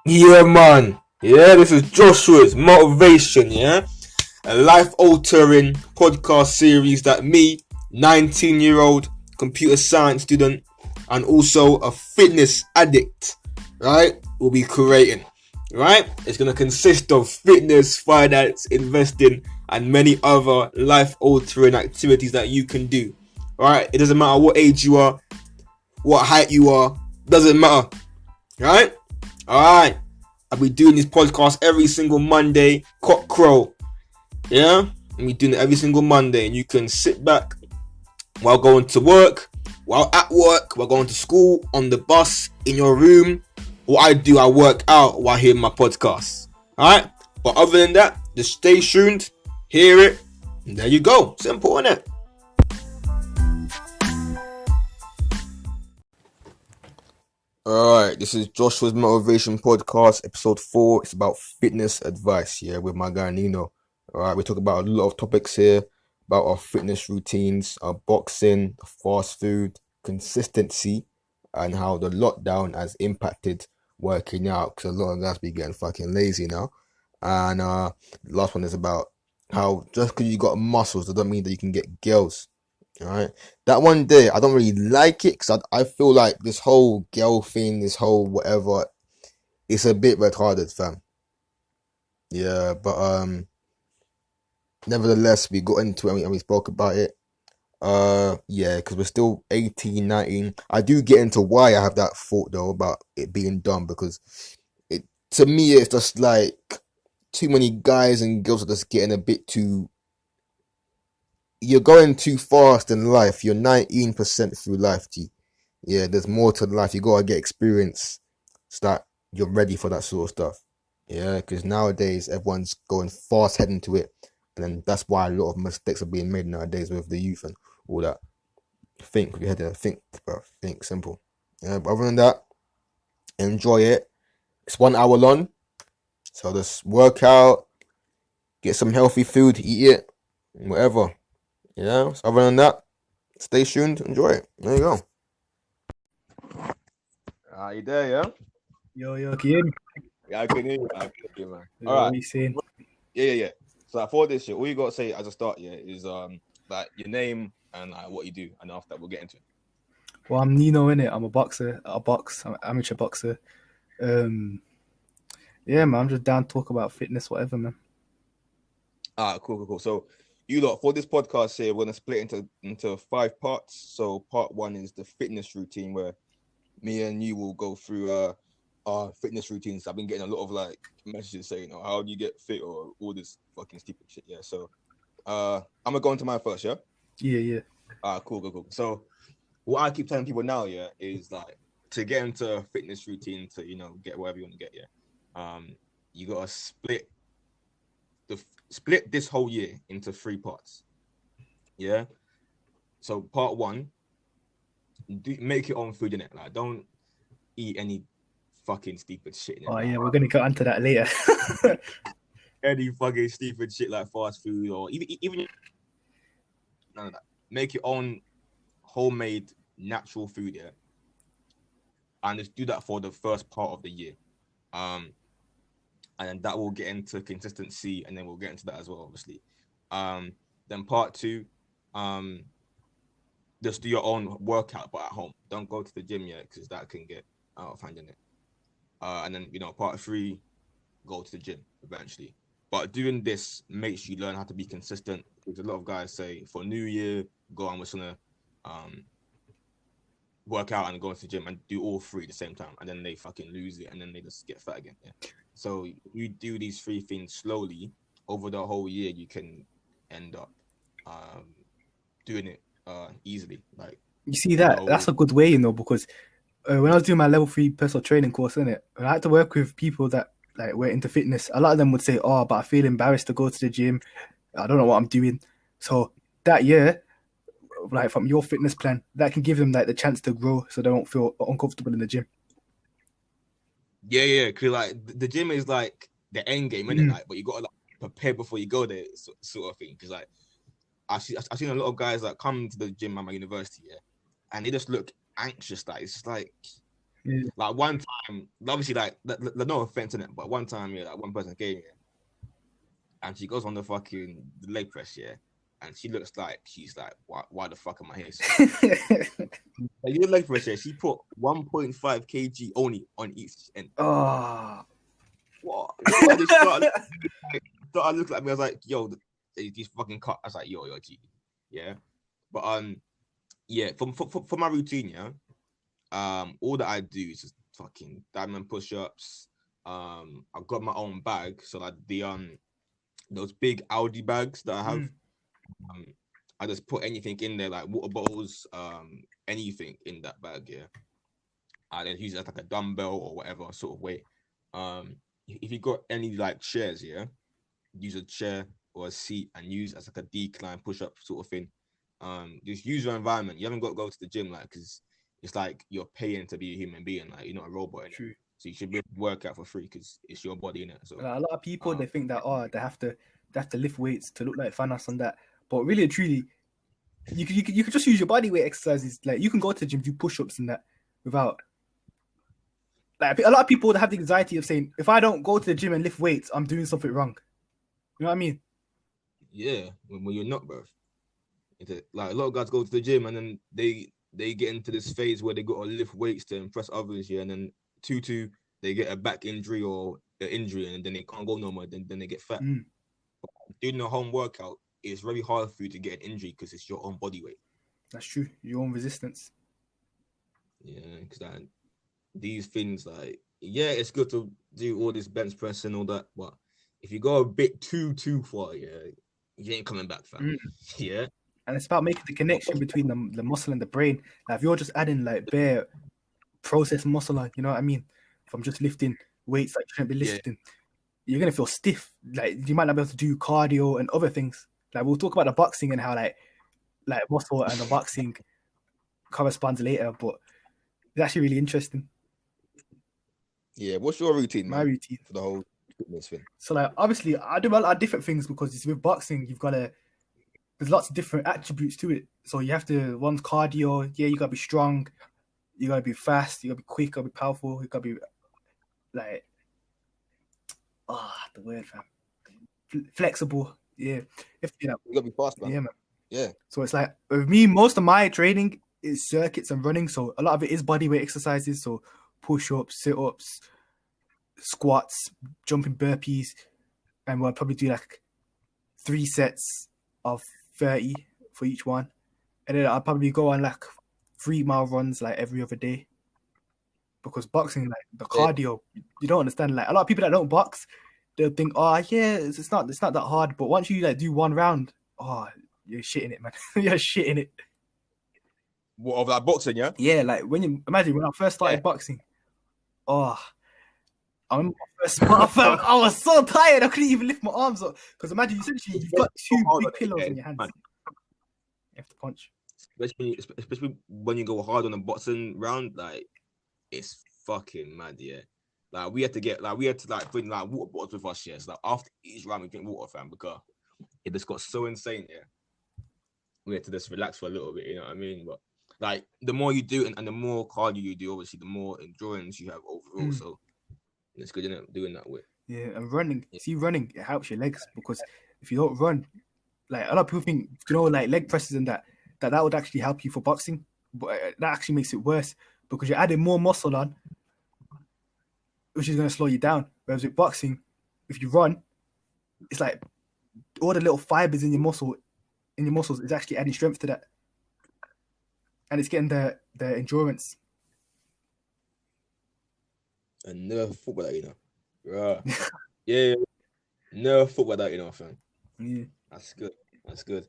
Yeah, man. Yeah, this is Joshua's Motivation, yeah? A life-altering podcast series that me, 19-year-old computer science student, and also a fitness addict, right, will be creating, right? It's going to consist of fitness, finance, investing, and many other life-altering activities that you can do, right? It doesn't matter what age you are, what height you are, doesn't matter, right? Alright, I'll be doing this podcast every single Monday, cock crow. Yeah? I'll be doing it every single Monday, and you can sit back while going to work, while at work, while going to school, on the bus, in your room. What I do, I work out while hearing my podcast. Alright? But other than that, just stay tuned, hear it, and there you go. Simple, isn't it? Alright, this is Joshua's Motivation Podcast, episode 4. It's about fitness advice, yeah, with my guy Nino. Alright, we talk about a lot of topics here, about our fitness routines, our boxing, fast food, consistency, and how the lockdown has impacted working out, because a lot of guys be getting fucking lazy now. And the last one is about how just because you got muscles doesn't mean that you can get girls. Alright, that one day I don't really like it because I feel like this whole girl thing, this whole whatever, it's a bit retarded, fam. Yeah, but nevertheless, we got into it and we spoke about it. Yeah, because we're still 18, 19. I do get into why I have that thought though about it being dumb, because it, to me, it's just like too many guys and girls are just getting a bit too. You're going too fast in life. You're 19% through life, G. Yeah, there's more to life. You gotta get experience so that you're ready for that sort of stuff. Yeah, because nowadays everyone's going fast heading to it, and then that's why a lot of mistakes are being made nowadays with the youth and all that. Think, we had to think, bro. Think, simple. Yeah, but other than that, enjoy it. It's 1 hour long, so just work out, get some healthy food, eat it, whatever. Yeah. So other than that, stay tuned, enjoy it. There you go. Are you there, yeah? Yo, can you hear me? Yeah, I can hear you. I can hear you, man. All What right. are you saying? Yeah. So for this shit, all you gotta say as a start, yeah, is like your name and what you do, and after that we'll get into it. Well, I'm Nino, innit? I'm a boxer. I'm an amateur boxer. Yeah, man, I'm just down to talk about fitness, whatever, man. Cool. So you lot, for this podcast here, we're gonna split into 5 parts. So part 1 is the fitness routine, where me and you will go through our fitness routines. I've been getting a lot of like messages saying, "Oh, how do you get fit?" or all this fucking stupid shit. Yeah. So I'm gonna go into mine first, yeah? Yeah. Cool. So what I keep telling people now, yeah, is like to get into a fitness routine, to get wherever you want to get, yeah. You gotta split this whole year into 3 parts. Yeah. So part 1, make your own food in it. Like, don't eat any fucking stupid shit in it. Oh, like, yeah, we're going to get onto that later. any fucking stupid shit like fast food, or even none of that. Make your own homemade natural food, yeah. And just do that for the first part of the year. And then that will get into consistency, and then we'll get into that as well, obviously. Then part 2, just do your own workout, but at home. Don't go to the gym yet, because that can get out of hand in it. And then part 3, go to the gym eventually. But doing this makes you learn how to be consistent, because a lot of guys say for New Year, I'm just gonna work out and go to the gym and do all 3 at the same time, and then they fucking lose it, and then they just get fat again. Yeah. So you do these 3 things slowly over the whole year, you can end up doing it easily. Like, You see that? That's a good way, because when I was doing my level 3 personal training course, innit, when I had to work with people that like were into fitness, a lot of them would say, "Oh, but I feel embarrassed to go to the gym. I don't know what I'm doing." So that year, like from your fitness plan, that can give them like the chance to grow, so they don't feel uncomfortable in the gym. Yeah, because like the gym is like the end game, isn't it? Like, but you gotta like prepare before you go there, sort of thing. Because like I've seen a lot of guys that come to the gym at my university, yeah, and they just look anxious. Like, it's like Yeah. Like one time, obviously, like no offense in it, but one time, yeah, like one person came here, and she goes on the fucking leg press, yeah, and she looks like she's like, why the fuck am I here? So, like, your leg press, yeah, she put 1.5 kg only on each end. Oh. What? They started looking at me. I was like, yo, these fucking cut. I was like, yo, G, yeah. But yeah, for my routine, yeah, all that I do is just fucking diamond push-ups. I've got my own bag, so like those big Audi bags that I have. I just put anything in there, like water bottles, anything in that bag, yeah. I then use it as like a dumbbell or whatever sort of weight. If you got any like chairs, yeah, use a chair or a seat and use as like a decline push-up sort of thing. Just use your environment. You haven't got to go to the gym, like, because it's like you're paying to be a human being, like you're not a robot. True. So you should be able to work out for free because it's your body in it. So a lot of people they think that they have to lift weights to look like Thanos and that, but really and truly, you could just use your body weight exercises. Like you can go to the gym, do push-ups and that without. Like a lot of people that have the anxiety of saying, if I don't go to the gym and lift weights, I'm doing something wrong. You know what I mean? Yeah, when you're not, bro. Like a lot of guys go to the gym and then they get into this phase where they got to lift weights to impress others, yeah, and then they get a back injury or an injury and then they can't go no more. Then they get fat. Doing a home workout is very hard for you to get an injury because it's your own body weight. That's true. Your own resistance. Yeah, because like, these things, like, yeah, it's good to do all this bench press and all that, but if you go a bit too far, yeah, you ain't coming back, fam. Yeah. And it's about making the connection between the muscle and the brain. Like if you're just adding like bare processed muscle, you know what I mean? From just lifting weights like you shouldn't be lifting, you're gonna feel stiff. Like you might not be able to do cardio and other things. Like we'll talk about the boxing and how like muscle and the boxing corresponds later, but it's actually really interesting. Yeah, what's your routine? My routine for the whole fitness thing. So like obviously I do a lot of different things because it's with boxing. There's lots of different attributes to it. So you have to, one's cardio. Yeah, you gotta be strong. You gotta be fast. You gotta be quick. You gotta be powerful. You gotta be like, the word, fam. Flexible. Yeah. You gotta be fast, man. Yeah, man. Yeah. So it's like with me, most of my training is circuits and running. So a lot of it is bodyweight exercises. So push-ups, sit-ups, squats, jumping burpees, and we'll probably do like 3 sets of 30 for each one, and then I'll probably go on like 3-mile runs like every other day, because boxing, like the cardio, you don't understand. Like a lot of people that don't box, they'll think, it's not that hard, but once you like do one round, you're shitting it, man. You're shitting it. What, of like boxing? Yeah, like when I first started boxing, I remember my first spot, fam, I was so tired I couldn't even lift my arms up. Because imagine, essentially, you've got 2 big pillows in your hands. You have to punch. Especially when you go hard on a boxing round, like, it's fucking mad, yeah. Like, we had to bring like water bottles with us, yeah. So like, after each round, we drink water, fam, because it just got so insane, yeah. We had to just relax for a little bit, you know what I mean? But like, the more you do and the more cardio you do, obviously, the more endurance you have overall. So it's good, isn't it, doing that way. Yeah, and running. See, running, it helps your legs, because if you don't run, like a lot of people think, like leg presses and that would actually help you for boxing, but that actually makes it worse, because you're adding more muscle on, which is going to slow you down. Whereas with boxing, if you run, it's like all the little fibers in your muscles is actually adding strength to that, and it's getting the endurance. I never thought about that, you know. Right. Yeah. Never thought about that, you know, fam. Yeah. That's good.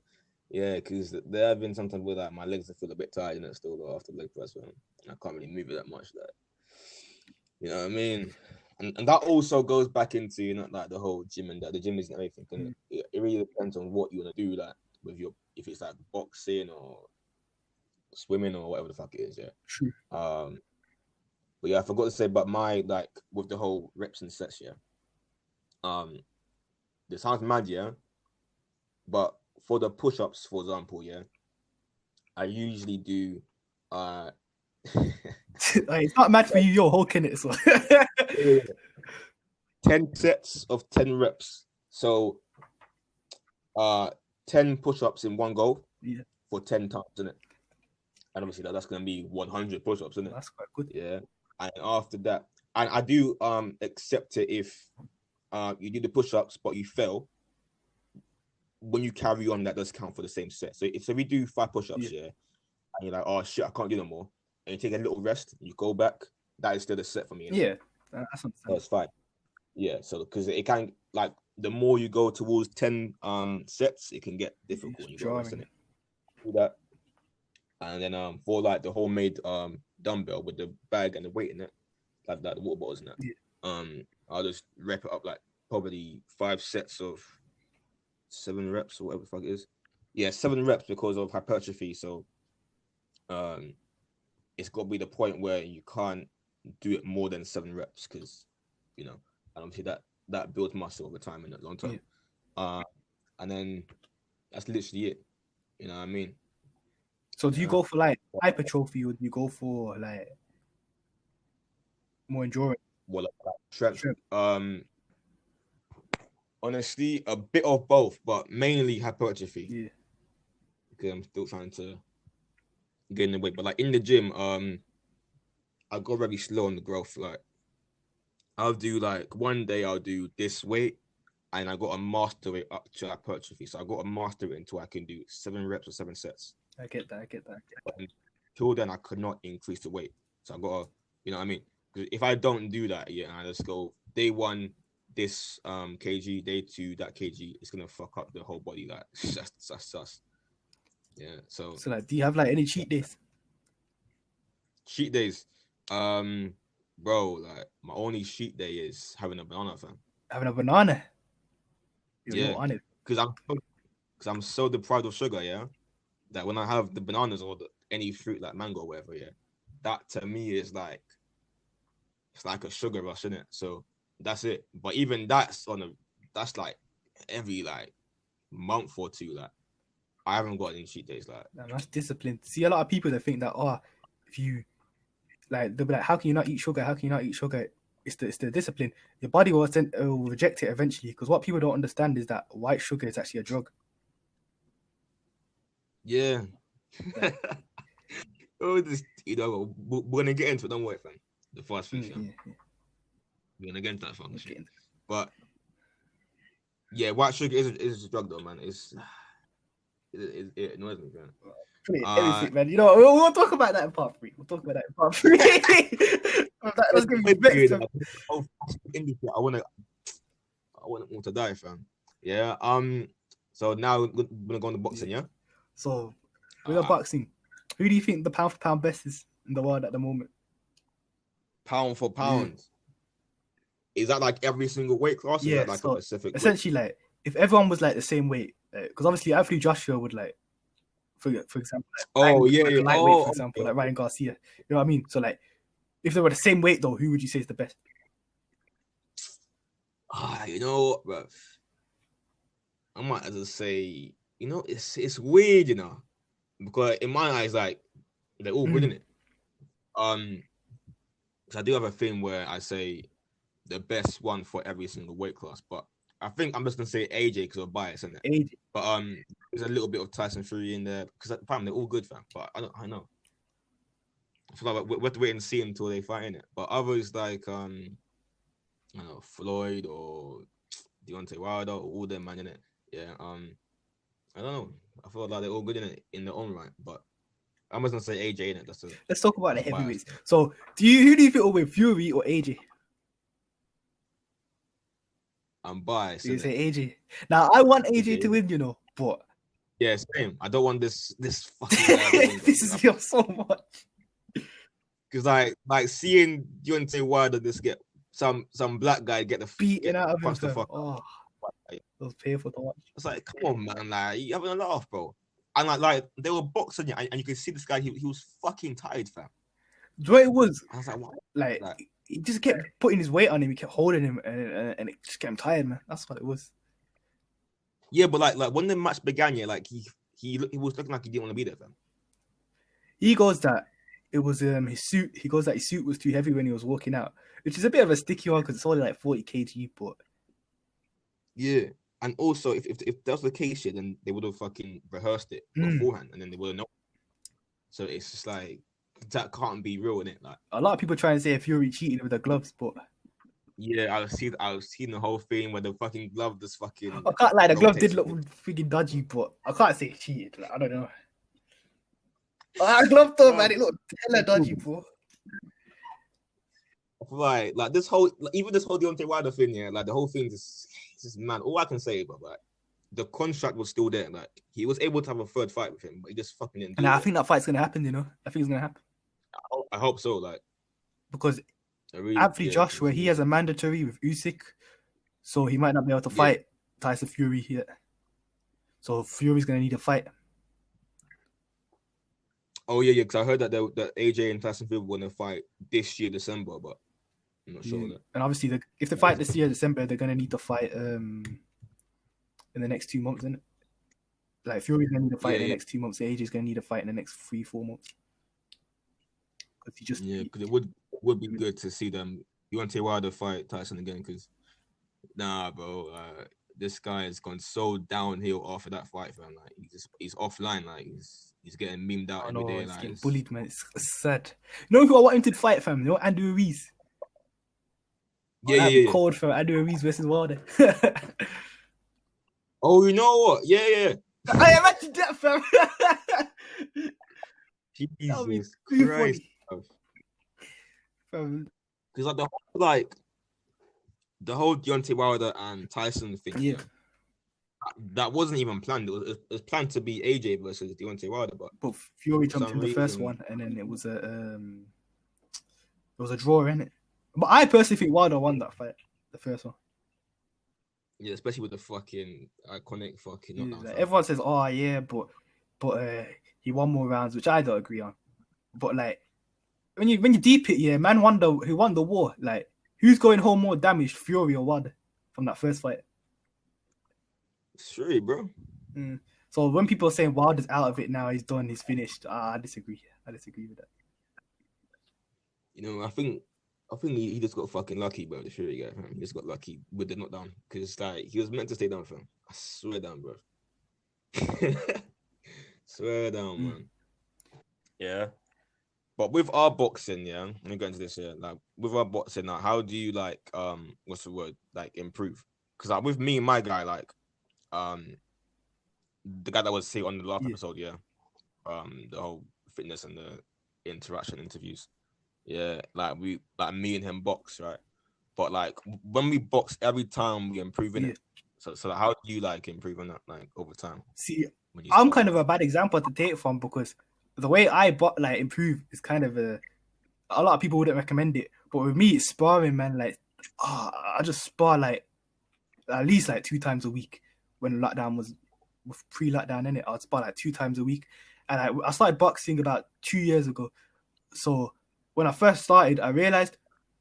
Yeah, because there have been sometimes where like my legs feel a bit tired, you know, still though, after leg press, man. I can't really move it that much, like, you know what I mean? And that also goes back into, you know, like the whole gym and that the gym isn't everything. And it really depends on what you want to do, like with if it's like boxing or swimming or whatever the fuck it is, yeah. True. But yeah, I forgot to say about my, like, with the whole reps and sets, yeah. This sounds mad, yeah. But for the push-ups, for example, yeah, I usually do It's not mad for you. You're hulking it. So 10 sets of 10 reps. So 10 push-ups in one go for 10 times, isn't it? And obviously that's going to be 100 push-ups, isn't it? That's quite good. Yeah. And after that, and I do accept it if you do the push-ups but you fail. When you carry on, that does count for the same set. So if we do 5 push-ups, and you're like, oh shit, I can't do no more, and you take a little rest, you go back, that is still a set for me. Yeah, that's understandable. That's fine. Yeah, so because it can, like, the more you go towards 10 sets, it can get difficult when you go rest in it. Do that. And then for like the homemade dumbbell with the bag and the weight in it, like the water bottles in it, I'll just wrap it up like probably 5 sets of 7 reps or whatever the fuck it is. Yeah, 7 reps because of hypertrophy. So it's got to be the point where you can't do it more than 7 reps because, you know, and obviously that builds muscle over time in the long term. And then that's literally it. You know what I mean? So do you go for like hypertrophy, or do you go for like more endurance? Well, like strength. Honestly, a bit of both, but mainly hypertrophy. Yeah. Because I'm still trying to gain the weight. But like in the gym, I go very slow on the growth. Like I'll do like one day I'll do this weight, and I got to master it up to hypertrophy. So I got to master it until I can do 7 reps or 7 sets. I get that. But until then, I could not increase the weight. So I got to, you know what I mean? Because if I don't do that, I just go day 1, this kg, day 2, that kg, it's gonna fuck up the whole body. Like that's yeah. So like, do you have like any cheat days? Cheat days, bro. Like my only cheat day is having a banana, fam. Having a banana. Yeah, because I'm so deprived of sugar. Yeah, that when I have the bananas or any fruit like mango or whatever, that to me is like it's like a sugar rush, isn't it? So that's it. But even that's like every like month or 2. Like I haven't got any cheat days. Like that's discipline. See, a lot of people that think that if you like, they'll be like, how can you not eat sugar? How can you not eat sugar? It's the discipline. Your body will reject it eventually, because what people don't understand is that white sugar is actually a drug. Yeah. We're gonna get into it. Don't worry, fam. The fast food, we're gonna get into that function. But yeah, white sugar is a drug though, man. It annoys me, man. Everything, man. You know, we'll talk about that in part 3. That's gonna be better. I want to die, fam. Yeah. So now we're gonna go on the boxing, yeah. So with the boxing, who do you think the pound for pound best is in the world at the moment? Pound for pound. Is that like every single weight class? Or is that like a specific essentially weight? Like if everyone was like the same weight, because obviously Anthony Joshua would like, for example, like, lightweight, for example, like Ryan Garcia. You know what I mean? So like, if they were the same weight though, who would you say is the best? You know, bro, I might as well say, you know, it's weird, you know, because in my eyes, like they're all good, innit? Because I do have a thing where I say the best one for every single weight class, but I think I'm just gonna say AJ because of bias, isn't it? AJ. But there's a little bit of Tyson Fury in there because fam, they're all good, fam. But I know. I feel like we have to wait and see until they fight in it. But others like I don't know, Floyd or Deontay Wilder or all them, man, in it. Yeah. I don't know. I feel like they're all good in it in their own right, but I'm just gonna say AJ in it. Let's talk about the heavyweights. So, who do you feel with, Fury or AJ? I'm biased. You say AJ. Now, I want AJ to win, you know, but yeah, same. I don't want this fucking. This is so much. Because like seeing Deontay Wilder just get some black guy get the beaten out of him. The fuck. Oh, it was painful to watch. It's like, come on, man, like you having a laugh, bro. And like they were boxing you, and you could see this guy. He was fucking tired, fam. Do you know what it was? I was like, what? Like he just kept putting his weight on him. He kept holding him, and it just kept him tired, man. That's what it was. Yeah, but like when the match began, like he was looking like he didn't want to be there, fam. He goes that it was his suit. He goes that his suit was too heavy when he was walking out, which is a bit of a sticky one because it's only like 40 kg. But yeah, and also if that was the case, then they would have fucking rehearsed it beforehand, and then they would have known. So it's just like that can't be real, innit? Like a lot of people try and say Fury cheated with the gloves, but yeah, I've seen the whole thing where the fucking glove just fucking. I can't lie, the glove did look freaking dodgy, but I can't say he cheated. Like, I don't know. That glove though, man, it looked hella dodgy, bro. Right, like this whole Deontay Wilder thing, yeah, like the whole thing is just man. All I can say, but like the contract was still there. Like he was able to have a third fight with him, but he just fucking didn't. And I think that fight's gonna happen. You know, I think it's gonna happen. I hope so. Like because Anthony Joshua, he has a mandatory with Usyk, so he might not be able to fight Tyson Fury yet. So Fury's gonna need a fight. Oh yeah, because I heard that that AJ and Tyson Fury were gonna fight this year December, but I'm not sure. And obviously, if they fight this year December, they're gonna need to fight in the next 2 months, isn't it? Like Fury's gonna need a fight in the next 2 months. AJ's gonna need a fight in the next 3-4 months. Because it would be good to see them. Deontay Wilder fight Tyson again, because nah, bro, this guy has gone so downhill after that fight, man. Like he's offline, like he's getting memed out every day. He's like getting bullied, man. It's sad. You know who I want him to fight, fam? You know Andrew Ruiz. Yeah. Cold for Andrew Ruiz versus Wilder. Oh, you know what? Yeah. I imagine that, fam. Jesus Christ. Because the whole Deontay Wilder and Tyson thing, that wasn't even planned. It was planned to be AJ versus Deontay Wilder, but Fury jumped in the first one, and then it was a draw, innit? But I personally think Wilder won that fight, the first one. Yeah, especially with the fucking iconic fucking knockdown. Like, everyone says, "Oh yeah," but he won more rounds, which I don't agree on. But like when you deep it, man wonder who won the war. Like who's going home more damaged, Fury or Wilder, from that first fight? Sure, bro. So when people are saying Wilder's out of it now, he's done, he's finished, I disagree. I disagree with that. You know, I think he just got fucking lucky, bro. The Fury guy, man. He just got lucky with the knockdown because like he was meant to stay down, fam. I swear down, bro. Swear down, man. Yeah. But with our boxing, let me go into this here. Like with our boxing, now, how do you like what's the word? Like improve? Because like with me and my guy, like the guy that was say on the last episode, the whole fitness and the interaction interviews. Yeah, like me and him box, right? But like when we box, every time we improve in it. So like, how do you like improve on that like over time? See, I'm kind of a bad example to take from because the way I improve is kind of a lot of people wouldn't recommend it. But with me, it's sparring, man. Like, I just spar like at least like 2 times a week. When lockdown was pre-lockdown, innit? I'd spar like 2 times a week, and I started boxing about 2 years ago. So when I first started, I realized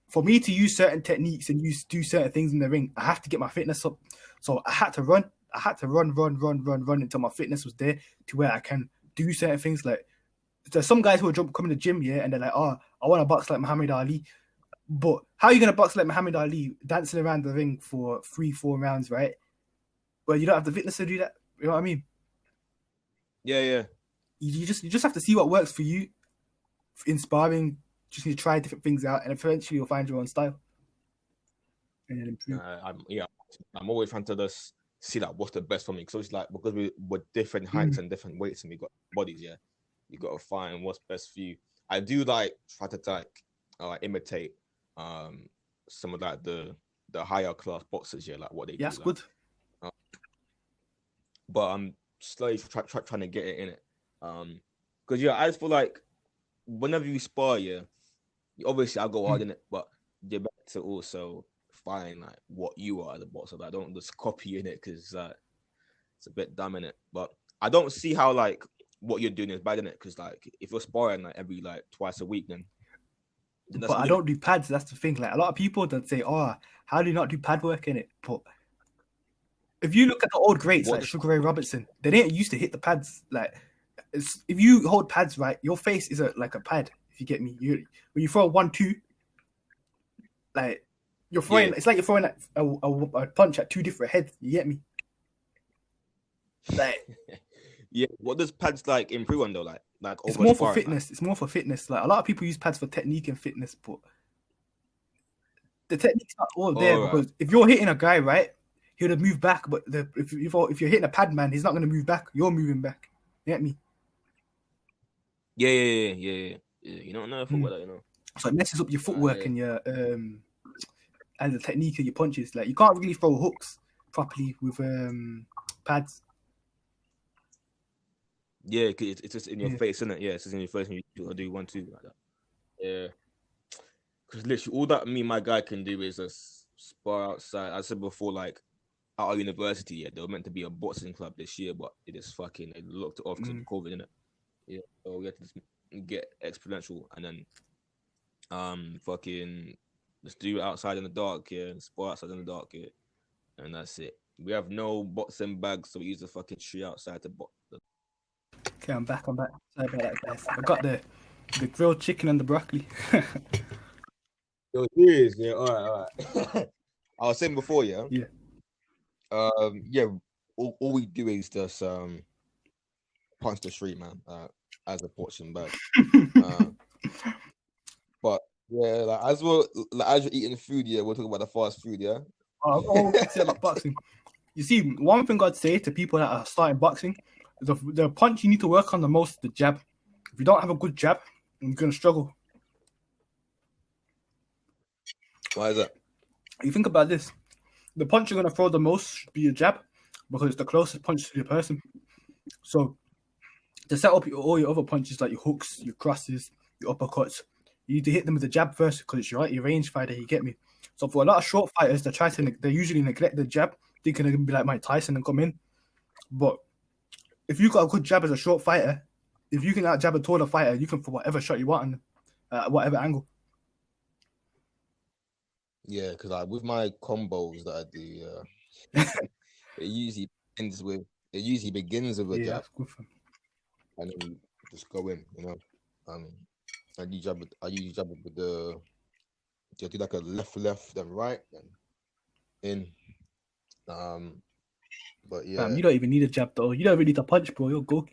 for me to use certain techniques and do certain things in the ring, I have to get my fitness up. So I had to run. I had to run until my fitness was there to where I can do certain things. Like there's some guys who are coming to the gym, and they're like, "Oh, I want to box like Muhammad Ali." But how are you gonna box like Muhammad Ali, dancing around the ring for 3-4 rounds, right? Well, you don't have the fitness to do that. You know what I mean? Yeah. You just have to see what works for you in sparring. Just need to try different things out, and eventually you'll find your own style. And then improve. I'm always trying to just see like what's the best for me. Because it's like because we're different heights and different weights, and we got bodies. Yeah, you got to find what's best for you. I do like try to imitate some of like the higher class boxers. Yeah, like what they do. That's good. But I'm slowly trying to get it in it. Because I just feel like whenever you spar, obviously I go hard in it, but you're better to also find like what you are as a boxer. Like, don't just copy in it because it's a bit dumb in it. But I don't see how like what you're doing is bad in it because like if you're sparring like every like twice a week, then but I don't do pads. That's the thing. Like a lot of people that say, "Oh, how do you not do pad work in it?" But if you look at the old greats like Sugar Ray Robertson, they didn't used to hit the pads. Like if you hold pads right, your face is like a pad. If you get me, when you throw 1-2, like you're throwing, Yeah. it's like you're throwing a punch at two different heads. You get me? Like, Yeah. What does pads like improve on though? Like it's over more for sparring, like? fitness. It's more for fitness. Like a lot of people use pads for technique and fitness, but the technique's not all there All right. because if you're hitting a guy, right, he would have moved back. But if you're hitting a pad man, he's not going to move back. You're moving back. You get me? Yeah. You don't know football, you know. So it messes up your footwork and your and the technique of your punches. Like you can't really throw hooks properly with pads. Yeah, cause it's just in your face, isn't it? Yeah, it's just in your face when you do 1-2 like that. Yeah. Because literally all that me and my guy can do is just spar outside. I said before, like out of university, yeah, they were meant to be a boxing club this year, but it is fucking they locked it off because of COVID, innit? Yeah. So we had to just get exponential and then fucking just do it outside in the dark, yeah, spar outside in the dark, yeah. And that's it. We have no boxing bags, so we use the fucking tree outside to box. Okay, I'm back. Sorry about that, guys. I got the grilled chicken and the broccoli. Yo, serious, yeah. All right. I was saying before, yeah. Yeah. Yeah. All we do is just punch the street, man. As a portion bag. But yeah, like as well, like as you're eating food, yeah, we're talking about the fast food, yeah. Oh, say about boxing. You see, one thing I'd say to people that are starting boxing, the punch you need to work on the most is the jab. If you don't have a good jab, you're gonna struggle. Why is that? You think about this: the punch you're gonna throw the most should be your jab because it's the closest punch to the person. So to set up all your other punches like your hooks, your crosses, your uppercuts, you need to hit them with the jab first because it's your range fighter. You get me? So for a lot of short fighters, they usually neglect the jab, thinking they're gonna be like Mike Tyson and come in. But if you got a good jab as a short fighter, if you can out jab a taller fighter, you can throw whatever shot you want and whatever angle. Yeah, because like with my combos that I do, it usually begins with a Yeah, jab, that's good for me. and then you just go in, you know. I usually jab with the do like a left, then right, then in. But yeah, You don't even need a jab though. You don't even need to punch, bro. You're go.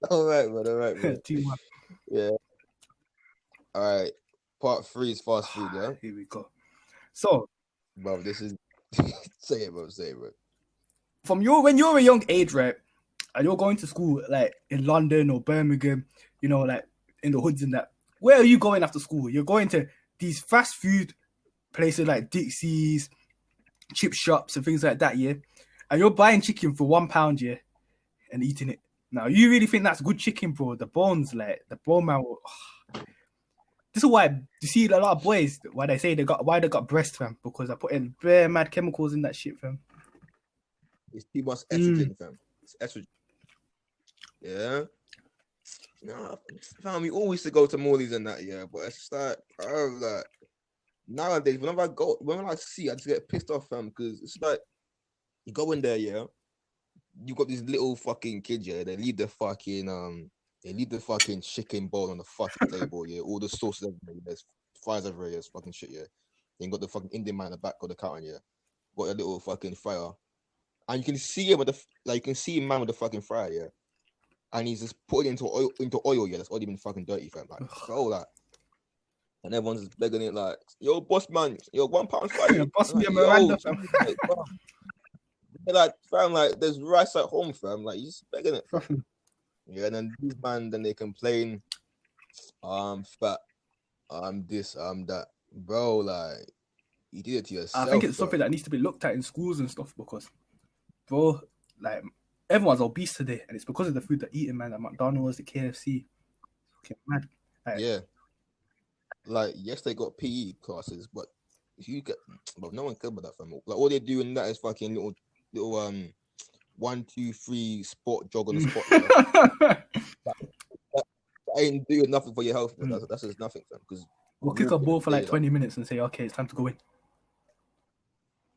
all right, man. Too much. Yeah. All right. Part 3 is fast food, yeah. Here we go. So, bro, this is say it, bro. From when you're a young age, right, and you're going to school like in London or Birmingham, you know, like in the hoods and that. Where are you going after school? You're going to these fast food places like Dixie's, chip shops, and things like that, yeah. And you're buying chicken for £1, yeah, and eating it. Now, you really think that's good chicken, bro? The bones, like the bone marrow. This is why you see a lot of boys why they say they got breast, fam, because they're putting bare mad chemicals in that shit, fam. It's too much estrogen, fam. It's estrogen. Yeah. No, fam, we always used to go to Morley's and that, yeah, but it's just like, nowadays, whenever I see, I just get pissed off, fam, because it's like, you go in there, yeah, you got these little fucking kids, yeah, they leave the fucking chicken bowl on the fucking table, yeah, all the sauces everywhere, there's fries everywhere, there's fucking shit, yeah. Then you got the fucking Indian man in the back of the counter, yeah, got a little fucking fryer, and you can see him man with the fucking fryer, yeah, and he's just putting it into oil, yeah, that's already been fucking dirty, fam, like, bro, that. And everyone's just begging it like, yo, boss man, yo, £1 fryer. Boss me like, a Miranda, fam. They're like, fam, like, there's rice at home, fam. Like, you just begging it, fam. Yeah, and then these man, then they complain, fat, this, that. Bro, like, you did it to yourself. I think it's something that needs to be looked at in schools and stuff because, bro, like, everyone's obese today, and it's because of the food they're eating, man. At McDonald's, the KFC. Okay, mad. Like, yeah. Like, yes, they got PE classes, but no one cares about that, fam. Like, all they do in that is fucking little 1, 2, 3 sport jog on the spot. that ain't doing nothing for your health, man. That's just nothing, fam. Because we'll kick a ball for like 20 minutes and say, okay, it's time to go in.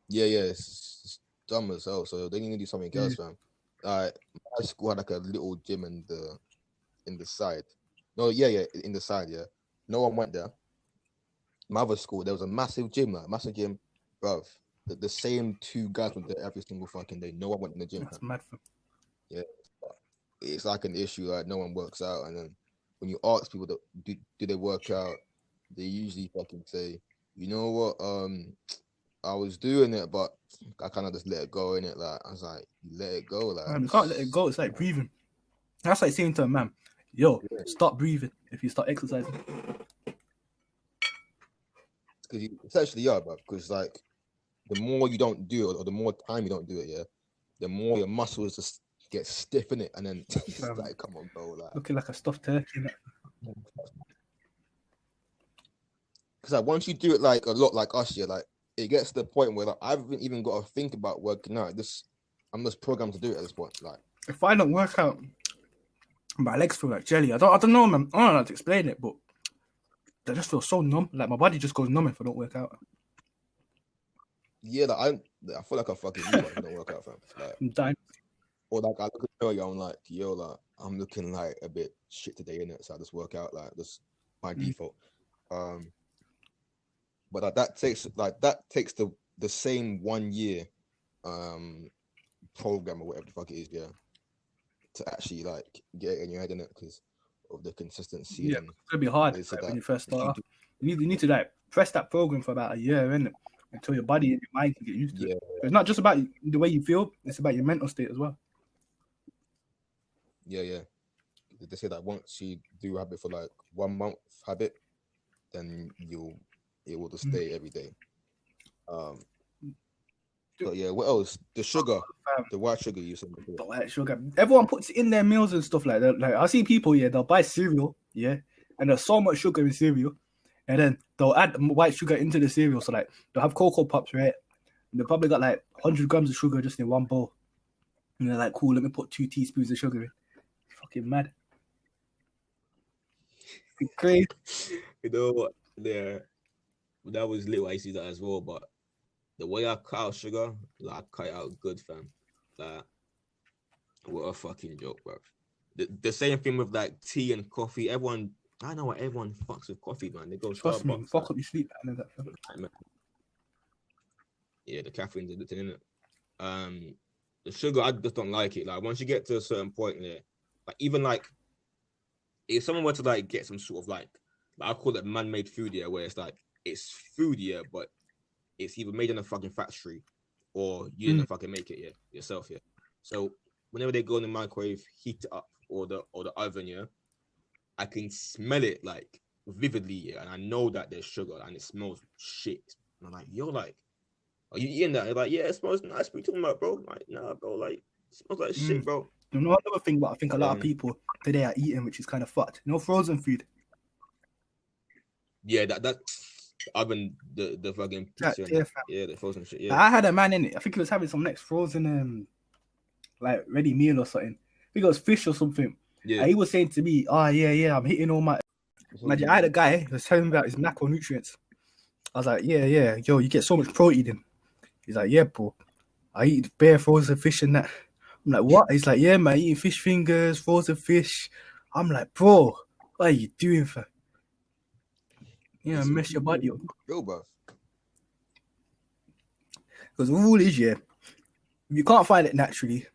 Yeah, it's dumb as hell. So they need to do something else, fam. My school had like a little gym in in the side. No, yeah, in the side, yeah. No one went there. My other school, there was a massive gym, bruv. The same 2 guys went there every single fucking day. No one went in the gym. That's mad. Yeah, it's like an issue. Like no one works out, and then when you ask people that do they work out, they usually fucking say, you know what, I was doing it, but I kind of just let it go in it. Like I was like, you let it go, like You can't let it go. It's like breathing. That's like saying to a man, yo, stop breathing if you start exercising. Because you essentially are, bro. Because like the more you don't do it, or the more time you don't do it, yeah, the more your muscles just get stiff in it, and then it's like, come on, bro, like looking like a stuffed turkey. Because like once you do it like a lot, like us, yeah, like it gets to the point where like I haven't even got to think about working out. I'm just programmed to do it at this point. Like if I don't work out, my legs feel like jelly. I don't know, man. I don't know how to explain it, but they just feel so numb. Like my body just goes numb if I don't work out. Yeah, like I feel like I fucking do if I don't work out, fam. Like, I'm dying. Or like I look at you, I'm like, yo, like I'm looking like a bit shit today, innit? So I just work out, like that's my default. But like, that takes the same 1 year program or whatever the fuck it is, yeah, to actually like get it in your head, innit? Because of the consistency. Yeah, it's gonna be hard like, when you first start off. You need to like press that program for about a year, innit? Until your body and your mind can get used to it. It's not just about the way you feel; it's about your mental state as well. Yeah. They say that once you do habit for like 1 month habit, then it will just stay every day. But yeah, what else? The sugar, the white sugar you said before. The white sugar. Everyone puts it in their meals and stuff like that. Like I see people, yeah, they'll buy cereal, yeah, and there's so much sugar in cereal, and then they'll add white sugar into the cereal. So like they'll have Cocoa Pops, right? And they probably got like 100 grams of sugar just in one bowl, and they're like, cool, let me put 2 teaspoons of sugar in. Fucking mad. Crazy. You know what? Yeah, that was lit. I see that as well, but the way I cut out sugar, like I cut it out good, fam. Like, what a fucking joke, bro. The same thing with like tea and coffee. I know what everyone fucks with coffee, man. They go Trust me, Starbucks, fuck up your sleep. I know that. Yeah, the caffeine's addicting, isn't it? The sugar, I just don't like it. Like once you get to a certain point there, like even like if someone were to like get some sort of like I call it man-made food, yeah, where it's like it's food, yeah, but it's either made in a fucking factory or you didn't fucking make it, yeah, yourself, yeah. So whenever they go in the microwave, heat it up, or the oven, yeah, I can smell it like vividly, yeah, and I know that there's sugar and it smells shit. And I'm like, yo, like, are you eating that? They're like, yeah, it smells nice. What are you talking about, bro? I'm like, nah, bro, like, it smells like shit, bro. You know another thing, but I think a lot of people today are eating, which is kind of fucked. You know, frozen food. Yeah, that oven, the fucking the frozen shit. Yeah, I had a man in it. I think he was having some next frozen like ready meal or something. I think it was fish or something. Yeah, and he was saying to me, "Oh yeah, I'm hitting all my." Imagine I had a guy who was telling me about his macronutrients. I was like, yeah, yo, you get so much protein in. He's like, yeah, bro, I eat bare frozen fish and that. I'm like, what? He's like, yeah, man, eating fish fingers, frozen fish. I'm like, bro, what are you doing, fam? You know, mess your body up. Yo, bro. Because the rule is, yeah, if you can't find it naturally,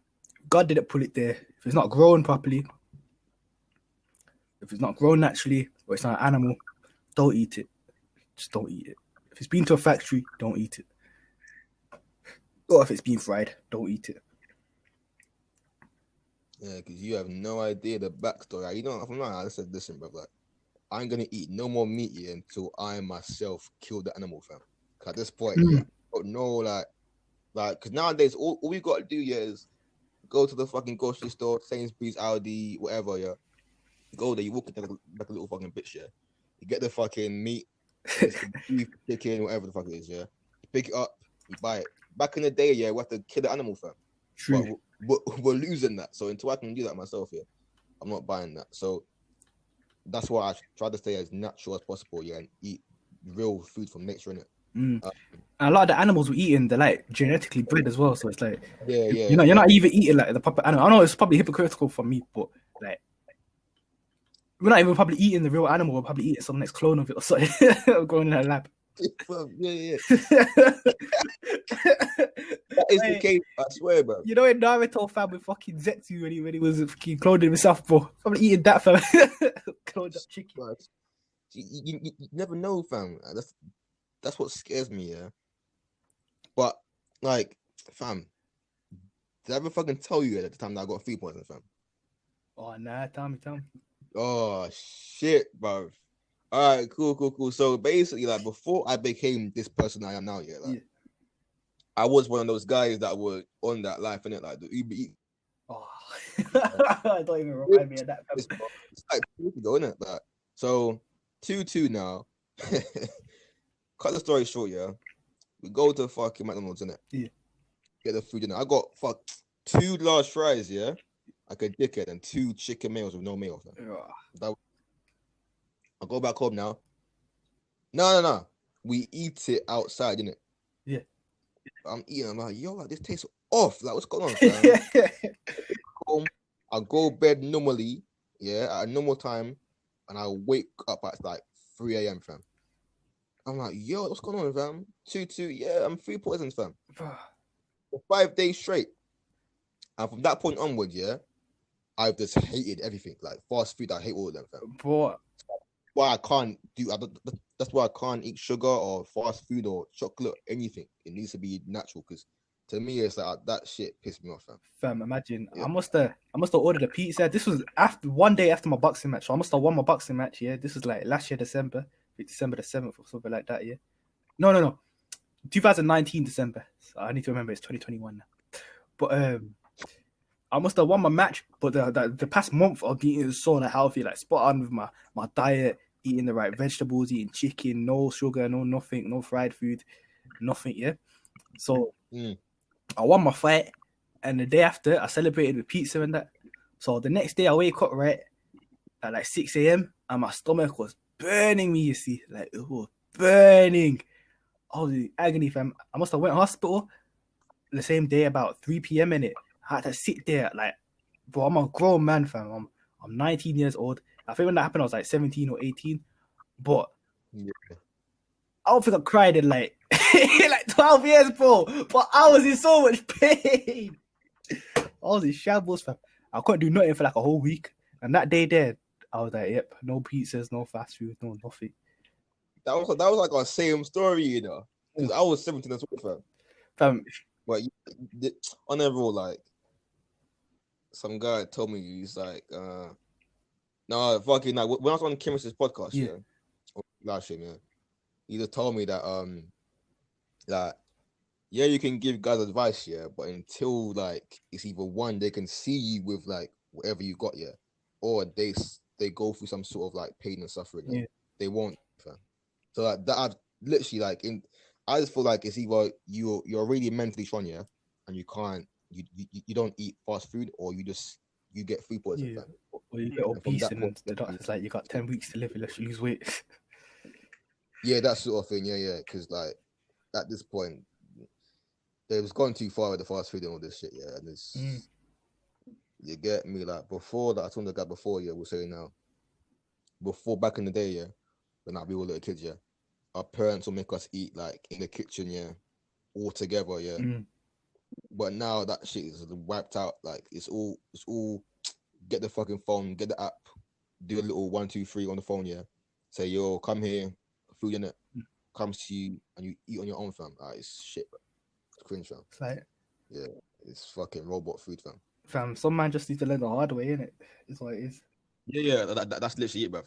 God didn't put it there. If it's not grown properly, if it's not grown naturally, or it's not an animal, don't eat it. Just don't eat it. If it's been to a factory, don't eat it. Or if it's been fried, don't eat it. Yeah, because you have no idea the backstory. You know, from now, I said, listen, bro, like, I ain't gonna eat no more meat here until I myself kill the animal, fam. Cause at this point, yeah, I don't know, like, cause nowadays all we gotta do, yeah, is go to the fucking grocery store, Sainsbury's, Aldi, whatever, yeah. Go there, you walk into like a little fucking bitch, yeah. You get the fucking meat, beef, chicken, whatever the fuck it is, yeah. You pick it up, you buy it. Back in the day, yeah, we have to kill the animal, fam. True. We're losing that. So until I can do that myself, yeah, I'm not buying that. So that's why I try to stay as natural as possible, yeah, and eat real food from nature, innit? And a lot of the animals we're eating, they're like genetically bred as well. So it's like, yeah. You're not even eating like the proper animal. I know it's probably hypocritical for me, but like, We're not even probably eating the real animal. We're probably eating some next clone of it or something growing in a lab. Yeah. That is the case, I swear, bro. You know in Naruto, fam, with fucking Zetsu when he was fucking cloning himself, bro. Probably eating that, fam. Cloned up chicken. Bro, you never know, fam. That's what scares me, yeah. But like, fam, did I ever fucking tell you at the time that I got food poisoning, fam? Oh nah, tell me. Oh shit, bro. All right, cool. So basically, like, before I became this person I am now, yeah, I was one of those guys that were on that life, innit? Like the Uber Eats. Oh, I don't even remind me of that. It's like 2 years ago, innit? Like, so 2-2 now. Cut the story short, yeah. We go to fucking McDonald's, innit? Yeah. Get the food, innit? I got 2 large fries, yeah, like a dickhead, and 2 chicken meals with no meal. I go back home now. No. We eat it outside, innit? Yeah. I'm eating. I'm like, yo, like this tastes off. Like, what's going on, fam? Home, I go bed normally, yeah, at a normal time, and I wake up at like 3 a.m., fam. I'm like, yo, what's going on, fam? 2-2, yeah, I'm food poisons, fam. For 5 days straight. And from that point onward, yeah, I've just hated everything. Like fast food, I hate all of them, fam. Bro. Why I can't do, that's why I can't eat sugar or fast food or chocolate, anything. It needs to be natural, because to me, it's like that shit pissed me off, fam. Fam, imagine. Yeah. I must have ordered a pizza. This was one day after my boxing match. So I must have won my boxing match, yeah. This was like last year, December the 7th or something like that, yeah. No. 2019 December. So I need to remember it's 2021 now. But I must have won my match, but the past month I've been eating so healthy, like spot on with my diet, eating the right vegetables, eating chicken, no sugar, no nothing, no fried food, nothing, yeah. So I won my fight, and the day after I celebrated with pizza and that. So the next day I wake up right at like 6 a.m. and my stomach was burning me, you see, like it was burning. I was in agony, fam. I must have went to hospital the same day about 3 p.m. in it. I had to sit there like, bro, I'm a grown man, fam. I'm 19 years old. I think when that happened, I was like 17 or 18. But yeah. I don't think I cried in like 12 years, bro. But I was in so much pain. I was in shambles, fam. I couldn't do nothing for like a whole week. And that day there, I was like, yep, no pizzas, no fast food, no nothing. That was like our same story, you know. Because I was 17 as well, fam. But on everyone, like, some guy told me, he's like, no, fucking, like, when I was on Kim's podcast, yeah, last year, yeah, he just told me that, yeah, you can give guys advice, yeah, but until, like, it's either one, they can see you with, like, whatever you got, yeah, or they go through some sort of, like, pain and suffering, yeah. They won't, fam. So, like, that I've literally, like, I just feel like it's either you're really mentally strong, yeah, and you can't, you don't eat fast food, or you get food poisoning, fam. Or you get obese and the doctor's like, you got 10 weeks to live unless you lose weight. Yeah, that sort of thing, yeah, because, like, at this point, they've gone too far with the fast food and all this shit, yeah, and it's, you get me, like, before that, I told the guy before, yeah, we'll say now, before back in the day, yeah, when we were little kids, yeah, our parents will make us eat, like, in the kitchen, yeah, all together, yeah. But now that shit is wiped out. Like, it's all get the fucking phone, get the app, do a little 1, 2, 3 on the phone, yeah. Say, yo, come here, food in it, comes to you, and you eat on your own, fam. It's shit, bro. It's cringe, fam. It's like, yeah, it's fucking robot food, fam. Fam, some man just needs to learn the hard way, innit? It's what it is. Yeah, that's literally it, bro.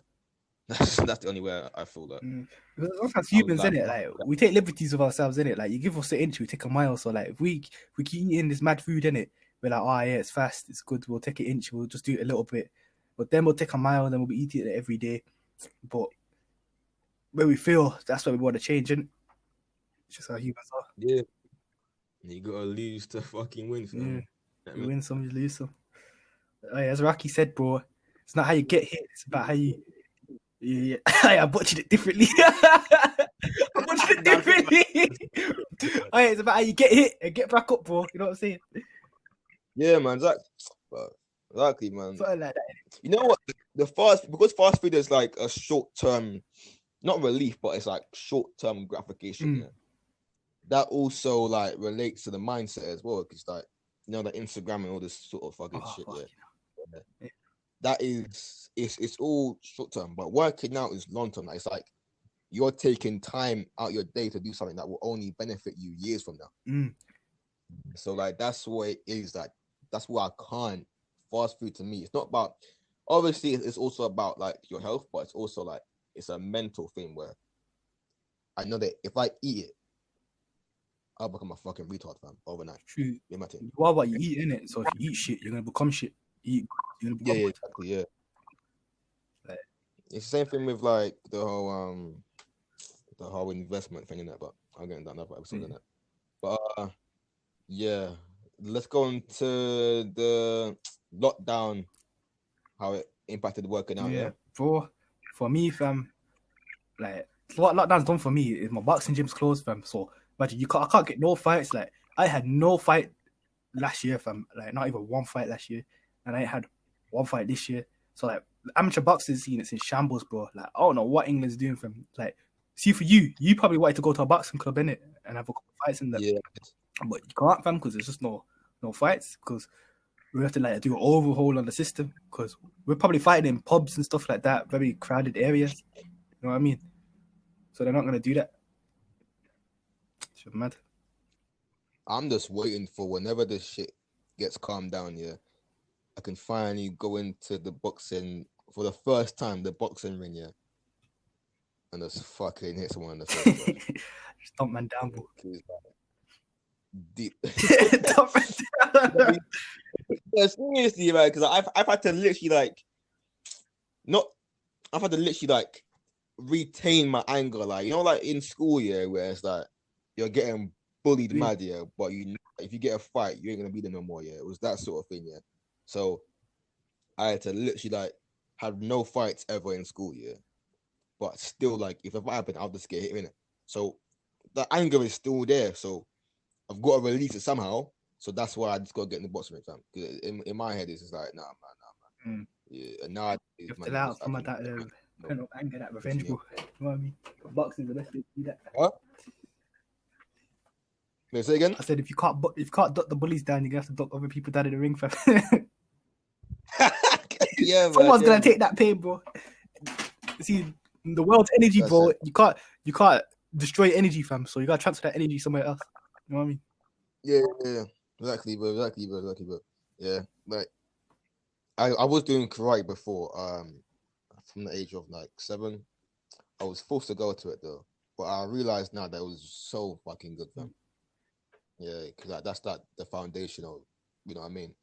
That's the only way I feel that. Because sometimes humans, innit? Like, we take liberties with ourselves, innit? Like, you give us an inch, we take a mile. So, like, if we keep eating this mad food, innit? We're like, oh, yeah, it's fast, it's good. We'll take an inch, we'll just do it a little bit. But then we'll take a mile, and then we'll be eating it every day. But where we feel, that's what we want to change, innit? It's just how humans are. Yeah. You gotta lose to fucking win, fam. Yeah. You win some, you lose some. As Rocky said, bro, it's not how you get hit, it's about how you... Yeah. I butchered it differently. It's about how you get hit and get back up, bro. You know what I'm saying? Yeah, man. Zach, but Exactly, man. Something like that. You know what? Because fast food is like a short term, not relief, but it's like short term gratification. Yeah, that also like relates to the mindset as well. Because like the Instagram and all this sort of fucking shit. Fuck, Yeah, that is it's all short term, but working out is long term. Like, it's like you're taking time out your day to do something that will only benefit you years from now. So like that's what it is. Like that's why I can't. Fast food to me, it's not about. Obviously, it's also about like your health, but it's also like it's a mental thing where I know that if I eat it, I'll become a fucking retard, fam, overnight. True. Imagine. What about you eat, innit? So if you eat shit, you're gonna become shit. You eat, you're gonna become Yeah, exactly. Yeah. Like, it's the same thing with like the whole investment thing in that, but I'll get into another episode in that. But yeah, let's go into the lockdown, how it impacted working out. Yeah. For me, fam, like what lockdown's done for me is my boxing gym's closed, fam. So imagine I can't get no fights. Like I had no fight last year, fam. Like not even one fight last year, and I had one fight this year. So like the amateur boxing scene, it's in shambles, bro. Like I don't know what England's doing, fam. Like see for you probably wanted to go to a boxing club, innit, and have a couple of fights in there. Yeah. But you can't, fam, because there's just no fights. Because we have to like do an overhaul on the system. Because we're probably fighting in pubs and stuff like that, very crowded areas. You know what I mean? So they're not gonna do that. It's mad. I'm just waiting for whenever this shit gets calmed down. Yeah, I can finally go into the boxing for the first time, the boxing ring. Yeah, and just fucking hit someone in the face. Just dump man down, bro. Deep. Dump man down. Yeah, seriously, man, because I've had to literally retain my anger, like like in school, yeah, where it's like you're getting bullied mad, yeah, but if you get a fight, you ain't gonna be there no more, yeah. It was that sort of thing, yeah. So I had to literally like have no fights ever in school, yeah. But still, like if a fight happened, I'll just get hit in it. So the anger is still there. So I've got to release it somehow. So that's why I just got to get in the boxing ring, fam. Because in my head, it's just like, nah, man. Yeah, and now you have to out from that kind of anger, that revenge, bro. You know what I mean? Boxing's the best way to do that. What? Wait, say again? I said if you can't duck the bullies down, you're gonna have to duck other people down in the ring, fam. Yeah, someone's gonna take that pain, bro. See, the world's energy, bro. You can't destroy energy, fam. So you gotta transfer that energy somewhere else. You know what I mean? Yeah. Exactly, bro. Yeah, like I was doing karate before, from the age of like 7. I was forced to go to it though, but I realized now that it was so fucking good, fam. Yeah, because that's like the foundation of, you know what I mean,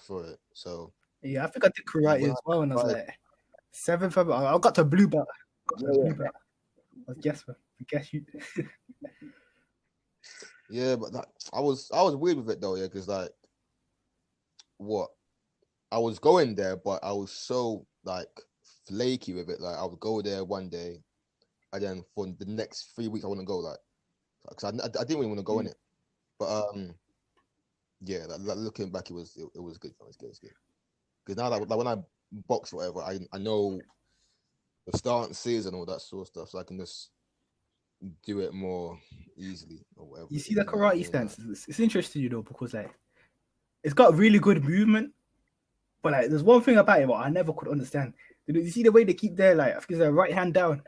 for it. So yeah, I think I did karate as well when I was like 7. I got to blue belt. I guess you. Yeah, but I was weird with it though, yeah, because like I was going there, but I was so like flaky with it. Like I would go there one day, and then for the next 3 weeks I wouldn't go, like, because I didn't really want to go in it. But yeah, like looking back, it was good. It was good. Because now that like when I box or whatever, I know the stances and all that sort of stuff, so I can just do it more easily or whatever. You see the karate stance? It's interesting, because like it's got really good movement, but like there's one thing about it what I never could understand. You see the way they keep their I think it's their right hand down,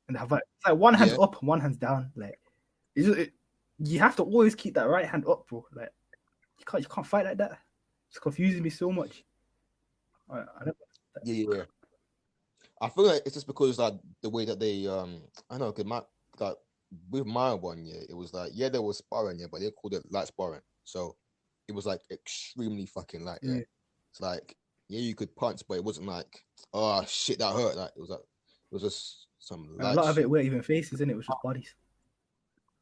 and have it's like one hand's up, one hand's down. Like you have to always keep that right hand up, bro. Like you can't fight like that. It's confusing me so much. I never. Yeah. I feel like it's just because like the way that they I know because with my one, yeah, it was like there was sparring, but they called it light sparring, so it was like extremely fucking light. Yeah, it's like you could punch, but it wasn't like oh shit that hurt. Like it was just some light. A lot of it weren't even faces, and it was just bodies.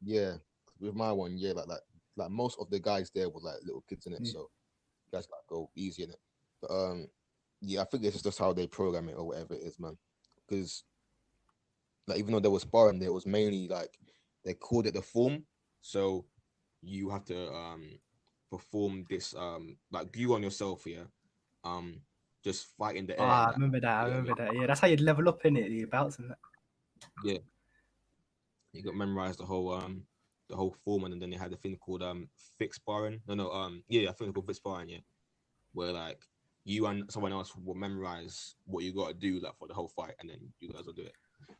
Yeah, with my one, like most of the guys there were like little kids in it, so you guys gotta go easy in it. But yeah, I think it's just how they program it or whatever it is, man. Because like even though there was sparring, there was mainly like they called it the form. So you have to perform this like you on yourself, yeah, just fight in the air. I remember that. I remember that. Yeah, that's how you level up in it. You bounce and that. Yeah, you got memorized the whole form, and then they had a thing called fixed sparring. Yeah, I think it's called fixed sparring. Yeah, where like you and someone else will memorize what you got to do like for the whole fight, and then you guys will do it.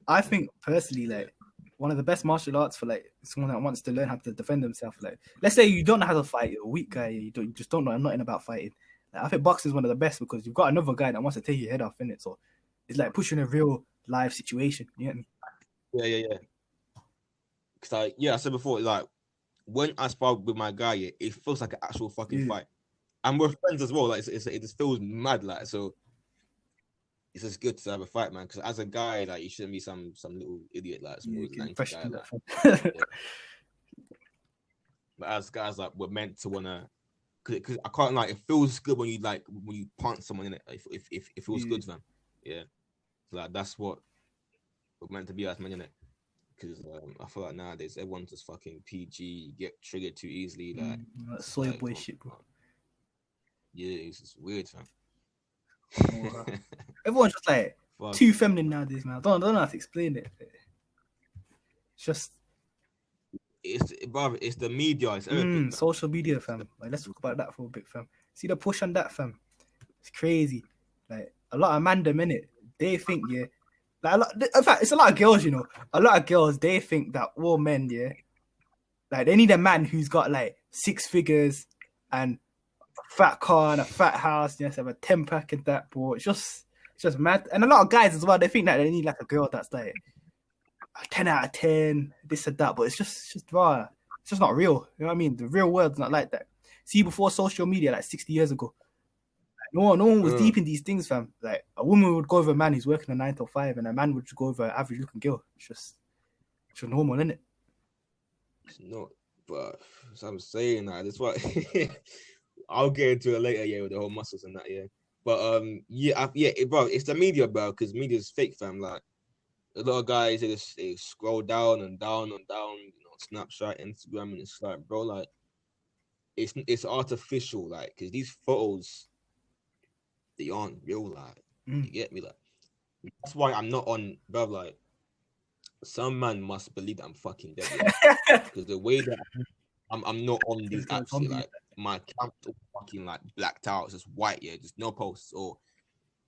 I think personally, like one of the best martial arts for like someone that wants to learn how to defend himself. Like, let's say you don't know how to fight, you're a weak guy, you just don't know nothing about fighting. Like, I think boxing is one of the best because you've got another guy that wants to take your head off in it. So it's like pushing a real live situation. You get me? Yeah. Because I said before, like when I spar with my guy, yeah, it feels like an actual fucking fight, and we're friends as well. Like it just feels mad, like so. It's just good to have a fight, man. Because as a guy, like you shouldn't be some little idiot, like some guy, like. But as guys, like we're meant to wanna, because I can't like. It feels good when you punch someone in it. If it feels good, man. Yeah, so, like that's what we're meant to be as men, innit? Because I feel like nowadays everyone's just fucking PG, get triggered too easily, like soy boy shit, bro. Yeah, it's just weird, man. Everyone's just like too feminine nowadays, man. I don't know how to explain it. It's just it's the media, it's everything. Social media, fam. Like, let's talk about that for a bit, fam. See the push on that, fam. It's crazy. Like a lot of man them in it, they think like in fact, it's a lot of girls, you know. A lot of girls, they think that all men, like they need a man who's got like 6 figures and a fat car and a fat house, have a 10-pack and that, bro. It's just mad. And a lot of guys as well, they think that they need like a girl that's like a 10 out of 10, this and that, but it's just raw. It's just not real. You know what I mean? The real world's not like that. See, before social media, like 60 years ago, no one was deep in these things, fam. Like a woman would go over a man who's working a 9 to 5, and a man would just go over an average looking girl. It's just normal, isn't it? It's not, but as I'm saying, that's why I'll get into it later, with the whole muscles and that, But bro, it's the media, bro, because media is fake, fam. Like a lot of guys, they scroll down and down and down, Snapchat, Instagram, and it's like, bro, like it's artificial, like, because these photos, they aren't real, like, you get me, like. That's why I'm not on, bro. Like, some man must believe that I'm fucking dead, because the way that I'm not on these apps, like my account fucking like blacked out, it's just white, just no posts, or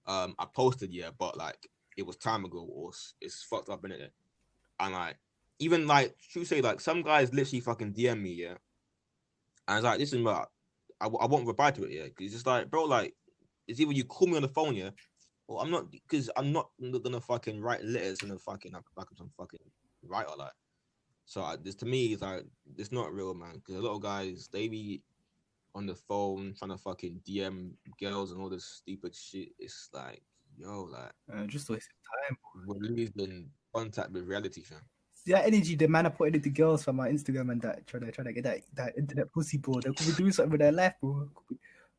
I posted, but like it was time ago, or it's fucked up in it, and like even like should say like some guys literally fucking DM me, and it's like, listen, but I won't reply to it, because it's just like, bro, like it's either you call me on the phone, or I'm not, because I'm not gonna fucking write letters and fucking like some fucking writer, like. So this to me is like, it's not real, man. Because a lot of guys, they be on the phone trying to fucking DM girls and all this stupid shit. It's like, like just wasting time. We're losing contact with reality, fam. See that energy the man are putting into girls from my Instagram and that trying to get that internet pussy, bro. They could be doing something with their life, bro.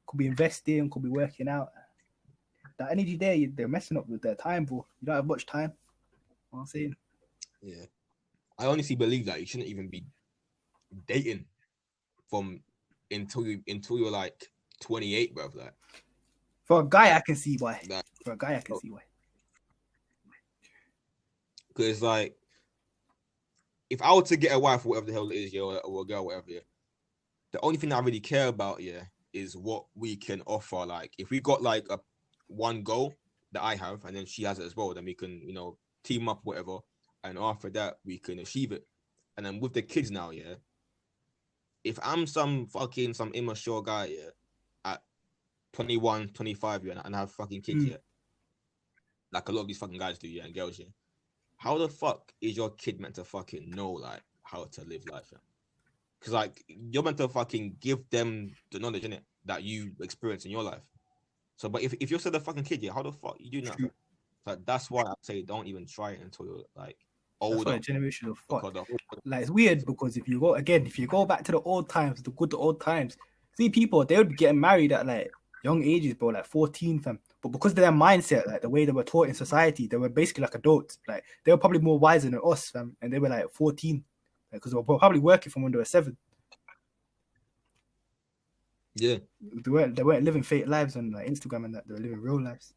Could be investing, could be working out. That energy there, they're messing up with their time, bro. You don't have much time. You know what I'm saying? Yeah. I honestly believe that you shouldn't even be dating from until you're like 28, bro. Like, for a guy, I can see why. Because like, if I were to get a wife, or whatever the hell it is, or a girl, whatever, the only thing I really care about, is what we can offer. Like, if we got like one goal that I have, and then she has it as well, then we can, team up, whatever. And after that, we can achieve it. And then with the kids now, if I'm some immature guy, at 21, 25, and I have fucking kids, like a lot of these fucking guys do, and girls, how the fuck is your kid meant to fucking know, like, how to live life, Because, like, you're meant to fucking give them the knowledge, innit, that you experience in your life. So, but if you're still a fucking kid, how the fuck you do that? Like, that's why I say don't even try it until you're, like, older. That's generational fuck. Like, it's weird because if you go back to the old times, the good old times, see people, they would be getting married at like young ages, bro, like 14, fam. But because of their mindset, like the way they were taught in society, they were basically like adults. Like they were probably more wiser than us, fam, and they were like 14, because they were probably working from when they were 7. Yeah. They weren't living fake lives on like Instagram and that. They were living real lives.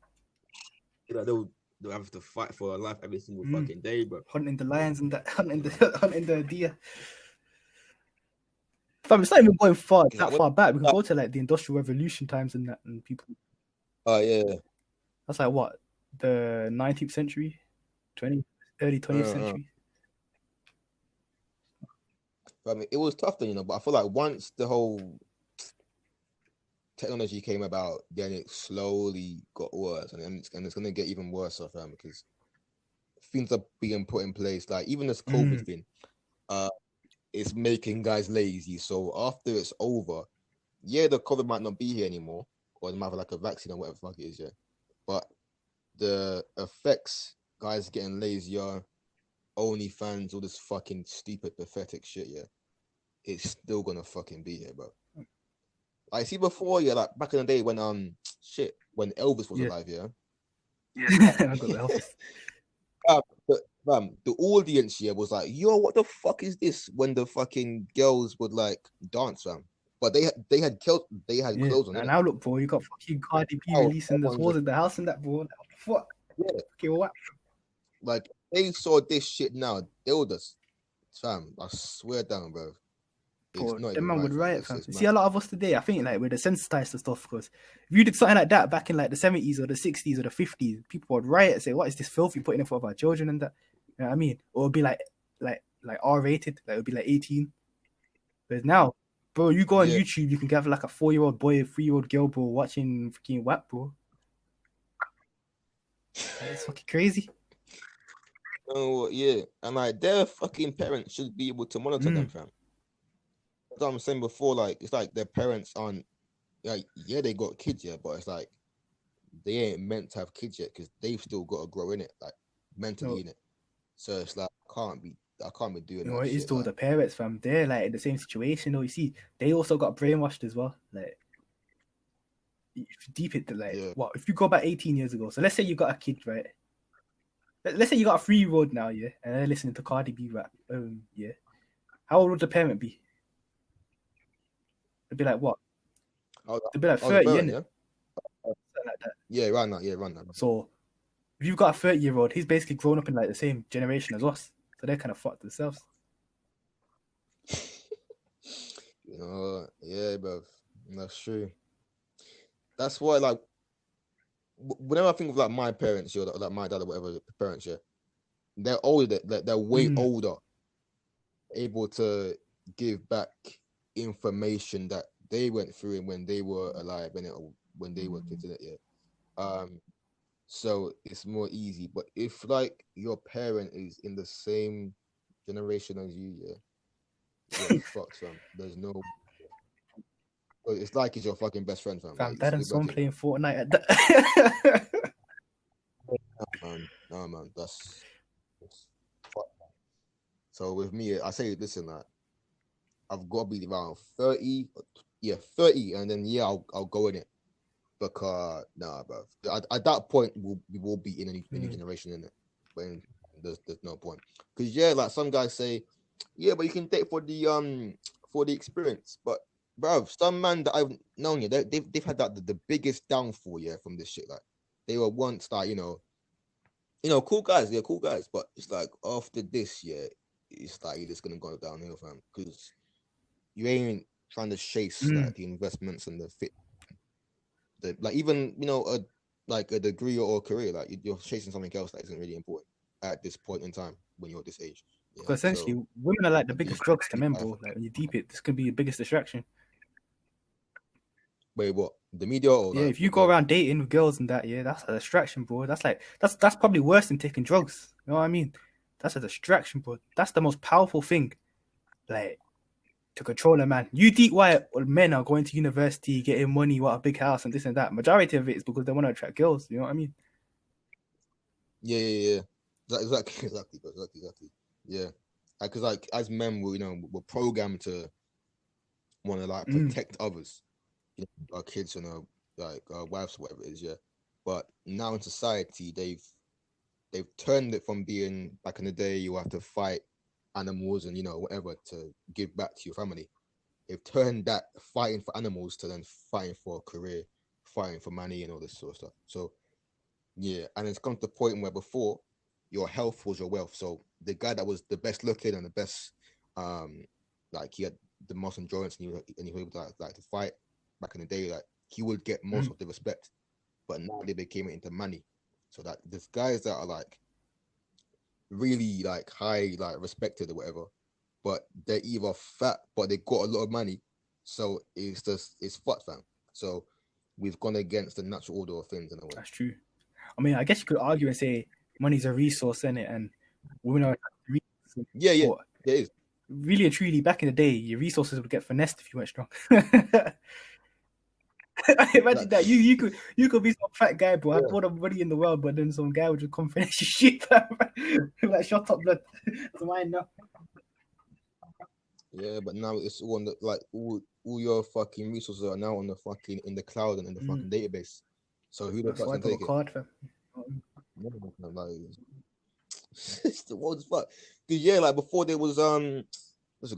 Like they'll have to fight for their life every single fucking day, bro. Hunting the lions and that, hunting the deer. Fam, it's not even going that far back. We can go to like the Industrial Revolution times and that, and people. Oh yeah. That's like what, the 19th century, early 20th century. I mean, it was tough then, you know, but I feel like once the whole technology came about, then it slowly got worse, and it's gonna get even worse, fam, because things are being put in place. Like even this COVID thing, it's making guys lazy. So after it's over, yeah, the COVID might not be here anymore, or it might have like a vaccine or whatever the fuck it is, yeah. But the effects, guys getting lazier, OnlyFans, all this fucking stupid, pathetic shit, yeah, it's still gonna fucking be here, bro. I see before, yeah, like back in the day when when Elvis was alive, yeah. I got Elvis. The audience here was like, yo, what the fuck is this? When the fucking girls would like dance, fam. But they had clothes on. And now look, bro, you got fucking Cardi B releasing the whores in the house and that, bro. What? Yeah. Okay, what? Like they saw this shit now, they would just, fam. I swear down, bro. Bro, them man would riot, fam. See, a lot of us today, I think, like, we're desensitized to stuff, because if you did something like that back in, like, the 70s or the 60s or the 50s, people would riot and say, what is this filth you putting in front of our children and that? You know what I mean? Or it would be, like R-rated, like, it would be, like, 18. But now, bro, you go on YouTube, you can get, like, a 4-year-old boy, a 3-year-old girl, bro, watching freaking WAP, bro. It's fucking crazy. Oh, yeah. And, like, their fucking parents should be able to monitor them, fam. That's what I'm saying before, like, it's like their parents aren't, like, yeah, they got kids, yeah, but it's like, they ain't meant to have kids yet, because they've still got to grow in it, like, mentally in it. So it's like, I can't be doing that. It is to the parents, fam. They're, like, in the same situation, though. You see, they also got brainwashed as well. Like, if you deep it, like, what, if you go back 18 years ago, so let's say you got a kid, right? Let's say you got a 3-year-old now, yeah, and they're listening to Cardi B rap, yeah. How old would the parent be? It'd be like what? It'd be like 30, innit? Yeah? Something like that. Yeah, run that. So if you've got a 30-year-old, he's basically grown up in like the same generation as us. So they're kind of fucked themselves. You know, yeah, bro. That's true. That's why, like, whenever I think of like my parents, or like my dad or whatever parents, yeah, they're older. They're way older, able to give back information that they went through when they were alive and when they were kids in it, yeah. So it's more easy. But if like your parent is in the same generation as you, yeah, fuck, fam. There's no. It's like it's your fucking best friend, fam. Like, dad and son playing Fortnite at that. No, man, that's fuck. So with me, I say, listen, like, I've got to be around 30, and then I'll go in it, because nah, bro. At that point, we will be in any generation in it, when there's no point. Because like some guys say, yeah, but you can date for the experience, but bro, some man that I've known, they've had that the biggest downfall, from this shit. Like they were once like cool guys, but it's like after this, it's like you're just gonna go downhill, fam, because you ain't trying to chase like the investments and the fit, like even a degree or a career, like you're chasing something else that isn't really important at this point in time when you're this age. Because essentially, women are like the biggest drugs to men, bro. Like when you deep it, this could be your biggest distraction. Wait, what? The media? Or yeah, if you go around dating with girls and that, that's a distraction, bro. That's like that's probably worse than taking drugs. You know what I mean? That's a distraction, bro. That's the most powerful thing, like, to control a man. You deep why men are going to university, getting money, what a big house and this and that. Majority of it is because they want to attract girls. You know what I mean? Yeah. Exactly. Yeah, because like as men, we're programmed to want to like protect others, our kids and our wives, whatever it is. Yeah, but now in society, they've turned it from being back in the day you have to fight animals and whatever to give back to your family. they've turned that fighting for animals to then fighting for a career, fighting for money and all this sort of stuff. So yeah, and it's come to the point where before your health was your wealth. So the guy that was the best looking and the best, like he had the most endurance and he was able to like to fight back in the day, like he would get most of the respect. But now they became into money. So that there's guys that are like really like high, like respected or whatever, but they're either fat but they got a lot of money. So it's fucked, fam. So we've gone against the natural order of things in a way. That's true. I mean, I guess you could argue and say money's a resource, isn't it? And women are resources. Yeah, But it is. really and truly, back in the day, your resources would get finessed if you weren't strong. Imagine that you could be some fat guy, bro. Have all the money in the world, but then some guy would just come finish your shit, fam. Like, shut up, blood. That's mine now. Yeah, but now it's all on the like all your fucking resources are now on the fucking in the cloud and in the fucking database. So who the That's fuck's why I gonna got a take it? card, fam. Like, what the fuck? Because yeah, like before there was a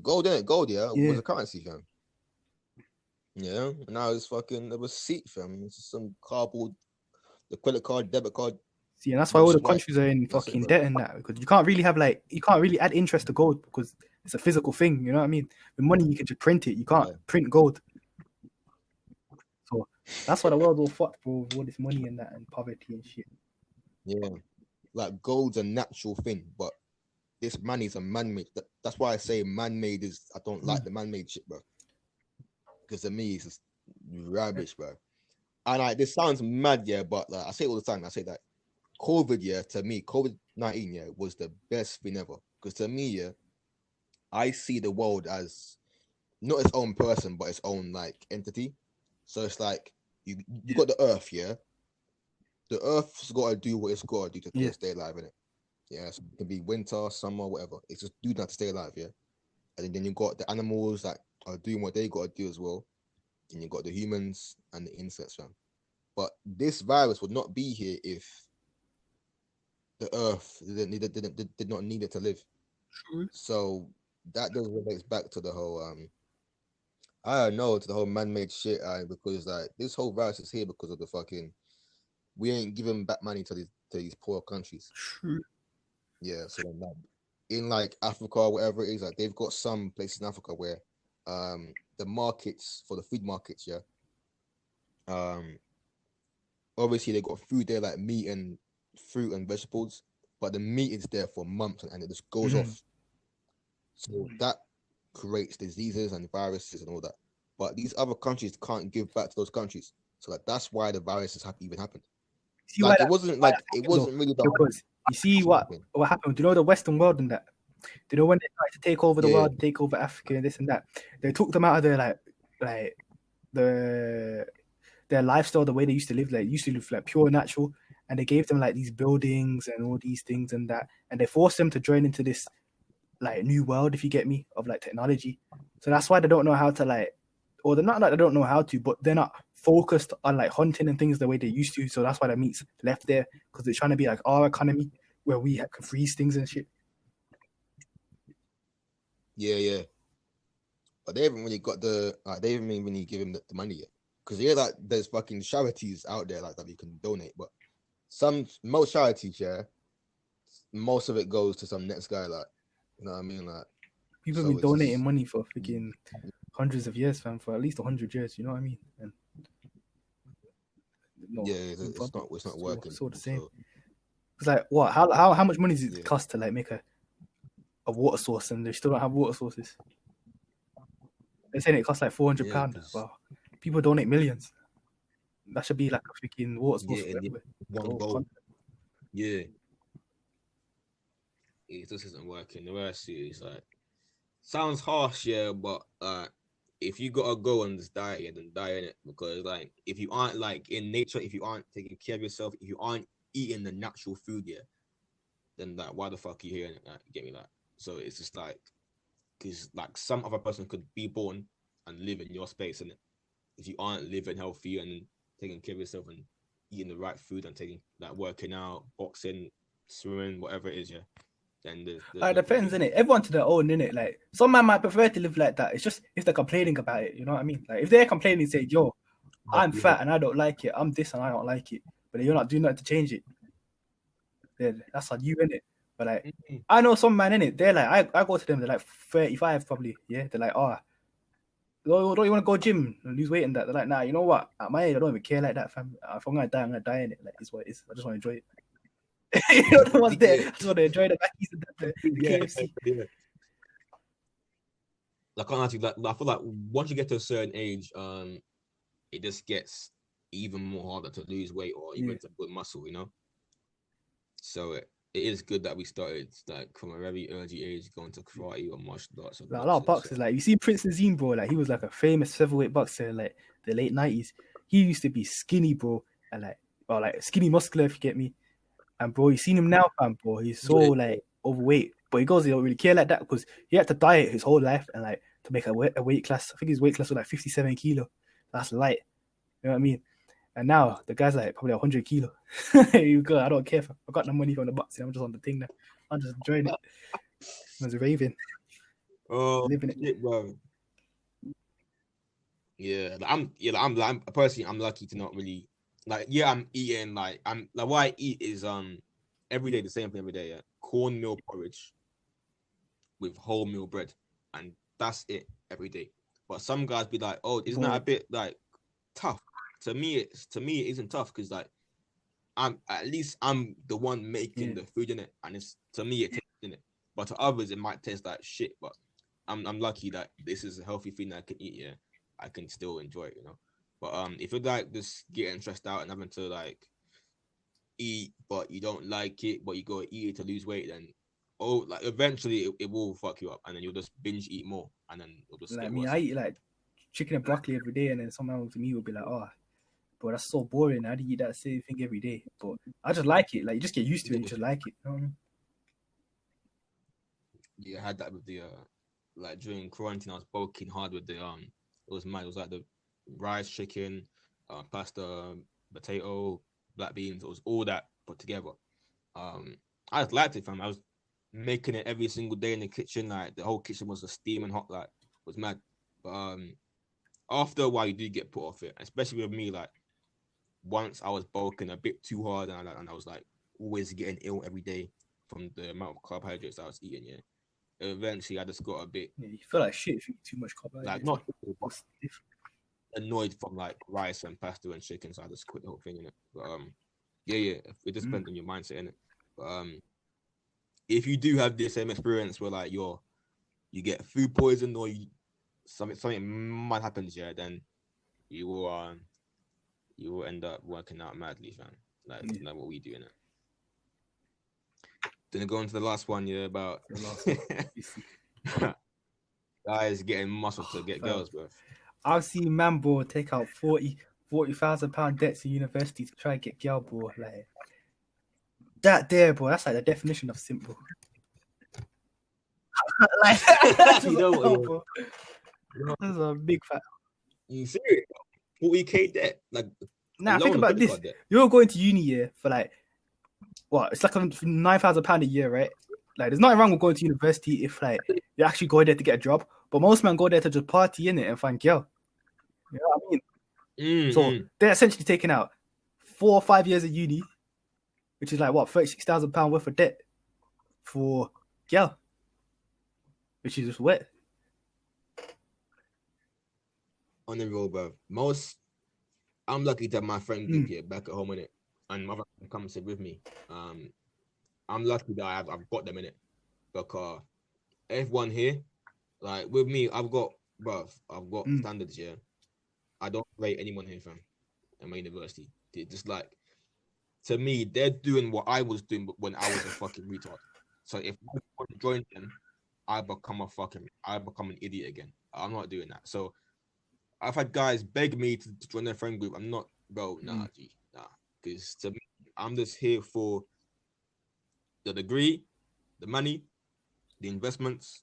gold in it, gold, yeah, was a currency, fam. Yeah, and now it's fucking a receipt, fam. It's some cardboard, the credit card, debit card. See, and that's why all the Swipe. countries are in That's it, fucking bro. debt and that, because you can't really add interest to gold because it's a physical thing, you know what I mean? With money you can just print it. You can't print gold. So that's why the world all fucked, bro, with all this money and that and poverty and shit. Yeah. Like gold's a natural thing, but this money's a man-made. That's why I say man-made is I don't like the man-made shit, bro. Because to me it's just rubbish, bro. And like this sounds mad, yeah, but like I say it all the time. I say that COVID, yeah, to me, COVID-19, yeah, was the best thing ever. Because to me, yeah, I see the world as not its own person, but its own like entity. So it's like you got the earth, yeah. The earth's got to do what it's got to do to stay alive, innit? Yeah, so it can be winter, summer, whatever. It's just do that to stay alive, yeah. And then you got the animals that are doing what they got to do as well. And you got the humans and the insects, fam. But this virus would not be here if the earth did not need it to live. True. So that just relates back to the whole I don't know, to the whole man-made shit, because like this whole virus is here because of the fucking we ain't giving back money to these poor countries. True. Yeah, so then in like Africa or whatever it is, like they've got some places in Africa where the markets for the food markets, yeah. Obviously they got food there like meat and fruit and vegetables, but the meat is there for months and it just goes off. So that creates diseases and viruses and all that. But these other countries can't give back to those countries. So like that's why the viruses have even happened. See Like why it wasn't really the because you see what happened. Do you know the Western world and that? Do you know when they tried to take over the world, take over Africa and this and that? They took them out of their like their lifestyle, the way they used to live. Like used to live like pure natural, and they gave them like these buildings and all these things and that, and they forced them to join into this like new world, if you get me, of like technology. So that's why they don't know how to like, or they're not like they don't know how to, but they're not focused on like hunting and things the way they used to. So that's why the meat's left there, because they're trying to be like our economy where we can freeze things and shit. Yeah. But they haven't really got they haven't really given the money yet. Because like there's fucking charities out there like that you can donate, but most charities, yeah, most of it goes to some next guy, like, you know what I mean? Like people have been donating money for freaking hundreds of years, fam, for at least 100 years, you know what I mean? And it's not working. It's all the same. It's like what? How much money does it cost to like make a water source, and they still don't have water sources? They're saying it costs like £400. Wow, people donate millions. That should be like a freaking water source everywhere. One goal. Yeah. It just isn't working. The way I see it is like sounds harsh, yeah, but if you gotta go on this diet, then die in it, because like if you aren't like in nature, if you aren't taking care of yourself, if you aren't eating the natural food, yeah, then like why the fuck are you here? Like, get me that? So it's just like, because like some other person could be born and live in your space, and if you aren't living healthy and taking care of yourself and eating the right food and taking like working out, boxing, swimming, whatever it is, yeah, then there's Like, no depends, point. innit? Everyone to their own, innit? Like, some man might prefer to live like that. It's just if they're complaining about it, you know what I mean? Like, if they're complaining, saying, yo, I'm fat and I don't like it, I'm this and I don't like it, but you're not doing nothing to change it, then that's on you, innit? But like, I know some man, innit? They're like, I go to them, they're like 35 probably, yeah? They're like, oh, don't you want to go gym and lose weight and that? They're like, nah, you know what? At my age, I don't even care like that, fam. If I'm going to die, I'm going to die in it. Like, it's what it is. I just want to enjoy it. You know the ones there. I just want to enjoy the Mackies and the KFC. Yeah. Like, honestly, like, I feel like once you get to a certain age, it just gets even more harder to lose weight or even to build muscle, you know. So it is good that we started like from a very early age going to karate or martial arts. Like, a lot of boxers, like you see Prince Nazim, bro. Like, he was like a famous featherweight boxer in like the late 90s. He used to be skinny, bro, and like skinny muscular, if you get me. And bro, you seen him now, fam, bro. He's so like overweight, but he goes, he don't really care like that because he had to diet his whole life and like to make a weight class. I think his weight class was like 57 kilo. That's light. You know what I mean? And now the guy's like probably 100 kilo. You go, I don't care. I got the money from the boxing. I'm just on the thing now. I'm just enjoying it. I was raving. Oh, living it. shit, bro. Yeah, I'm personally, I'm lucky to not really like. Yeah, I'm eating like what I eat is every day the same thing every day. Yeah, cornmeal porridge with wholemeal bread, and that's it every day. But some guys be like, oh, isn't that a bit like tough? To me, it isn't tough because like I'm the one making the food in it, and it's to me it tastes in it. But to others, it might taste like shit. But I'm lucky that this is a healthy thing that I can eat. Yeah, I can still enjoy it, you know. But if you're like just getting stressed out and having to like eat, but you don't like it, but you go eat it to lose weight, then like eventually it will fuck you up, and then you'll just binge eat more, and then it'll just like get me. worse. I eat like chicken and broccoli every day, and then someone to me will be like, oh, but that's so boring. How do you eat that same thing every day? But I just like it. Like, you just get used to it and you just like it. You know what I mean? Yeah, I had that with the like during quarantine. I was bulking hard with the it was mad. It was like the rice, chicken, pasta, potato, black beans. It was all that put together. I just liked it, fam. I was making it every single day in the kitchen. Like the whole kitchen was a steaming hot. Like it was mad. But after a while, you do get put off it, especially with me. Like once I was bulking a bit too hard, and I was like always getting ill every day from the amount of carbohydrates I was eating. Yeah. Eventually, I just got a bit. Yeah, you feel like shit if you eat too much carbohydrates. Like not annoyed from like rice and pasta and chicken, so I just quit the whole thing in it. But yeah, it just depends on your mindset in it. But if you do have the same experience where like you get food poison or something might happen, yeah, then you will end up working out madly, fam. Like what we do in it. Then go on to the last one, yeah, about guys getting muscle to get girls, bro. I've seen man, bro, take out 40,000 pound debts in university to try and get girl, bro. Like that there, bro. That's like the definition of simple. Like that's You know what, bro. That's a big fact. You serious? 40k debt? Like nah, think about this. You're going to uni, yeah, for like what? It's like £9,000 a year, right? Like, there's nothing wrong with going to university if like you actually go there to get a job. But most men go there to just party in it and find girl. You know what I mean? So they're essentially taking out 4 or 5 years of uni, which is like what, £36,000 worth of debt for girl, which is just wet. On the road, bro. I'm lucky to have my friend group here back at home in it, and my friend comes sit with me. I'm lucky that I've got them in it, because everyone here, like with me, I've got standards. Yeah, I don't rate anyone here, fam, at my university. They're just like, to me, they're doing what I was doing when I was a fucking retard. So if I want to join them, I become an idiot again. I'm not doing that. So I've had guys beg me to join their friend group. I'm not, bro. Nah, because to me, I'm just here for the degree, the money, the investments,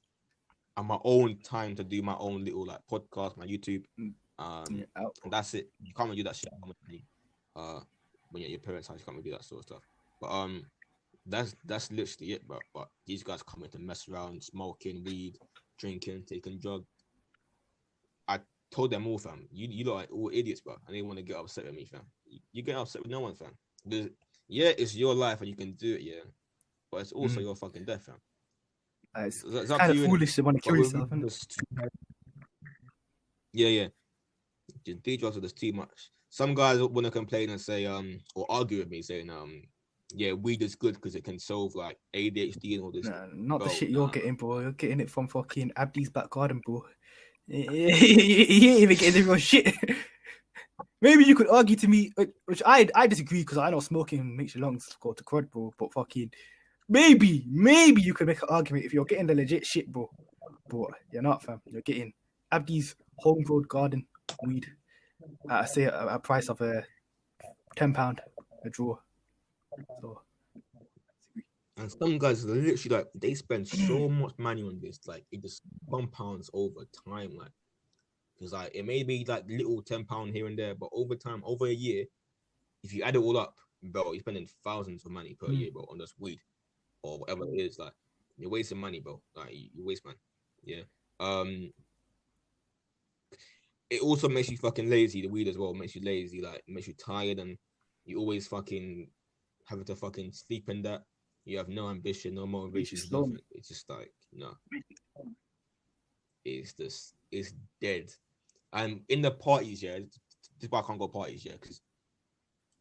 and my own time to do my own little like podcast, my YouTube. And that's it. You can't really do that shit when you're at your parents' house. You can't really do that sort of stuff. But That's literally it, bro. But these guys come in to mess around, smoking weed, drinking, taking drugs. I told them all, fam. You look like all idiots, bro, and they want to get upset with me, fam. You get upset with no one, fam. Yeah, it's your life and you can do it, yeah, but it's also your fucking death, fam. It's It's up kind to of you, foolish to want to kill but yourself, isn't it? yeah. These drugs are just too much. Some guys want to complain and say, or argue with me, saying, yeah, weed is good because it can solve like ADHD and all this. Nah, not bro, the shit you're getting, bro. You're getting it from fucking Abdi's back garden, bro. He ain't even getting the real shit. Maybe you could argue to me, which I disagree because I know smoking makes your lungs go to crud, bro. But fucking maybe you could make an argument if you're getting the legit shit, bro. But you're not, fam. You're getting Abdi's homegrown garden weed at say a price of £10 a draw. So. And some guys are literally like they spend so much money on this, like it just compounds over time, like because like it may be like little £10 here and there, but over time, over a year, if you add it all up, bro, you're spending thousands of money per year, bro, on this weed or whatever it is. Like you're wasting money, bro. Like you waste money. Yeah. It also makes you fucking lazy. The weed as well makes you lazy. Like makes you tired, and you always fucking having to fucking sleep in that. You have no ambition, no motivation, nothing. It's just like no. It's dead. And in the parties, yeah, this is why I can't go parties, yeah, because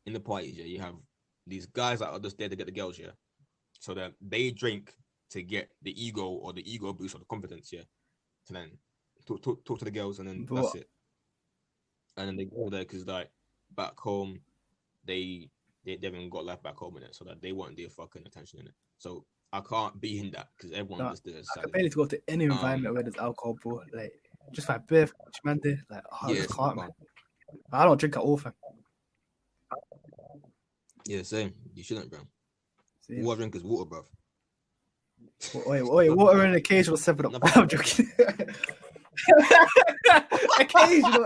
in the parties, yeah, you have these guys that are just there to get the girls, yeah. So that they drink to get the ego or the ego boost or the confidence, yeah. To then talk to the girls and then that's it. And then they go there because like back home, they haven't got life back home in it, so that they want their fucking attention in it. So I can't be in that because everyone just does. I can barely go to any environment where there's alcohol, bro. Like just my birth, man, there, like I just can't, man. I don't drink at all, fam. Yeah, same. You shouldn't, bro. All I drink is water, bro. Wait, water in an occasional 7-Up. I'm joking.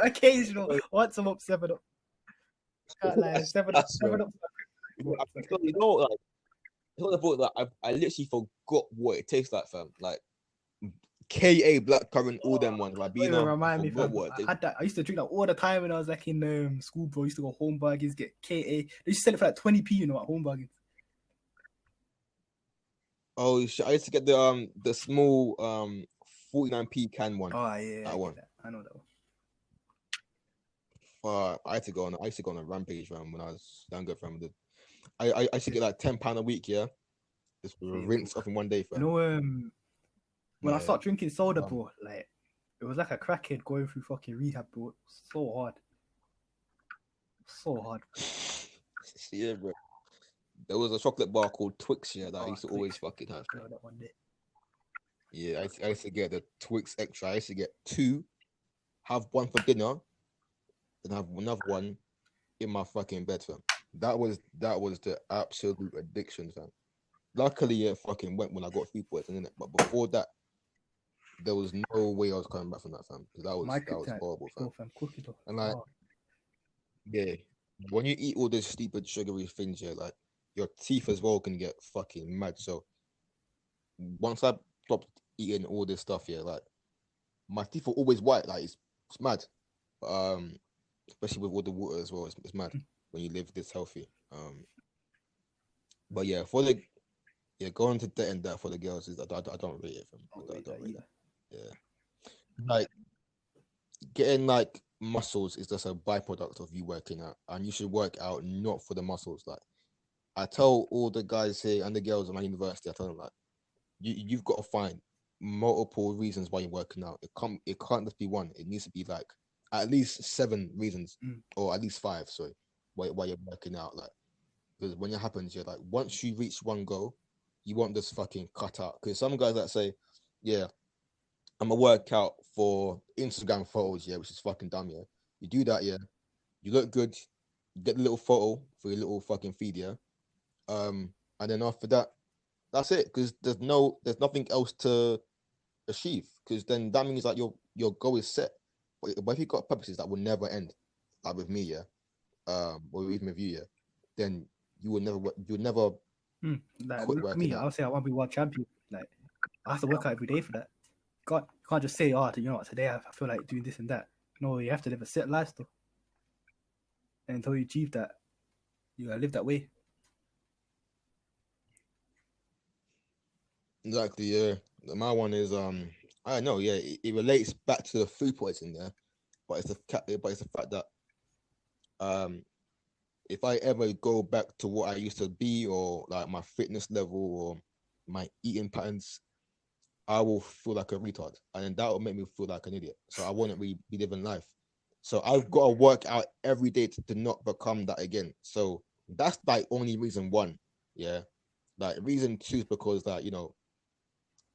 occasional. Once I'm up 7-Up. Can't lie, 7-Up. You know, like, I literally forgot what it tastes like, fam. Like KA blackcurrant, all them ones. Like, remind me, fam. I used to drink that all the time when I was like in school, bro. I used to go home bargains, get KA. They used to sell it for like 20p, you know, at home bargains. Oh shit! I used to get the small 49p can one. Oh yeah, that one. I know that one. I used to go on a rampage, man, when I was younger, fam. I used to get like £10 a week, yeah. Just rinse off in one day, fam. You know, when I started drinking soda, bro, like it was like a crackhead going through fucking rehab, bro. So hard. Yeah, bro. There was a chocolate bar called Twix, yeah, that I used to always fucking have. That one day. Yeah, I used to get the Twix extra. I used to get 2, have one for dinner, and have another one in my fucking bed, fam. That was the absolute addiction, fam. Luckily, it fucking went when I got food poisoning, innit? But before that, there was no way I was coming back from that, fam. That was horrible, fam. And like, yeah, when you eat all those stupid sugary things, yeah, like your teeth as well can get fucking mad. So once I stopped eating all this stuff, yeah, like my teeth are always white, like it's mad. Especially with all the water as well, it's mad when you live this healthy. But yeah, going to debt and that for the girls is I don't rate it. I don't rate it. Yeah, like getting like muscles is just a byproduct of you working out, and you should work out not for the muscles. Like I tell all the guys here and the girls at my university, I tell them like you've got to find multiple reasons why you're working out. It can't just be one. It needs to be like at least 7 reasons, or at least 5. Sorry, why you're working out. Like because when it happens, you're like once you reach one goal, you won't just fucking cut out. Because some guys that say, yeah, I'm gonna work out for Instagram photos, yeah, which is fucking dumb, yeah. You do that, yeah. You look good, you get the little photo for your little fucking feed, yeah. And then after that, that's it. Because there's nothing else to achieve. Because then that means like your goal is set. But if you've got purposes that will never end, like with me, yeah, or even with you, yeah, then you will never Like, Quit look at working me. out. I'll say I want to be world champion. Like, I have to work out every day for that. You can't just say, oh, you know what, today I feel like doing this and that. No, you have to live a set lifestyle. And until you achieve that, you gotta live that way. Exactly, yeah. My one is I don't know, yeah, it relates back to the food poisoning, yeah. But it's the fact that if I ever go back to what I used to be, or like my fitness level or my eating patterns, I will feel like a retard, and then that will make me feel like an idiot. So I wouldn't really be living life. So I've got to work out every day to not become that again. So that's like only reason one, yeah. Like reason two is because that, you know,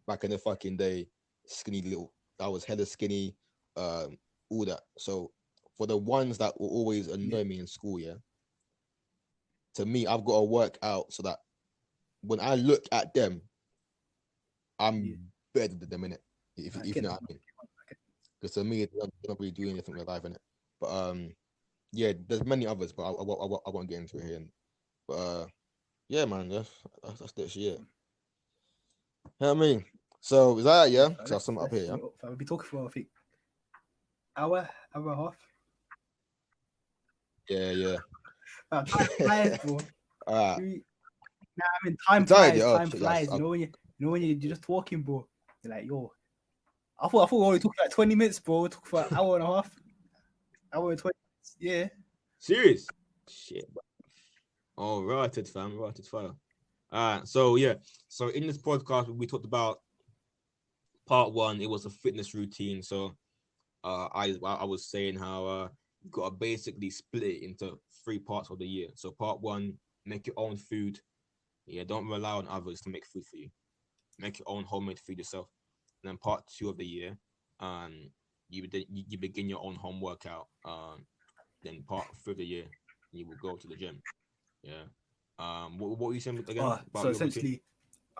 back in the fucking day, I was hella skinny, all that. So for the ones that will always annoy me in school, yeah, to me, I've got to work out so that when I look at them, I'm better than them, innit? If you know what I mean. Because to me, they're not really doing anything with their life, innit? But yeah, there's many others, but I won't get into it here. But yeah, man, that's that shit. You know what I mean? So is that yeah? Because I'll sum it up here. Yeah? I'll be talking for I think hour and a half. Yeah. Time flies, bro. Alright. Nah, I mean, time flies. Time flies. You know when you're just talking, bro. You're like, yo. I thought we only took like 20 minutes, bro. We took for an hour and a half. Hour and 20 minutes. Yeah. Serious? Shit. Oh, rotted, fam. Rotted fire. So yeah. So in this podcast, we talked about part one. It was a fitness routine. So I was saying how you gotta basically split it into 3 parts of the year. So part one, make your own food. Yeah, don't rely on others to make food for you. Make your own homemade food yourself. And then part 2 of the year, you begin your own home workout. Then part 3 of the year, you will go to the gym. Yeah. What were you saying again? So essentially,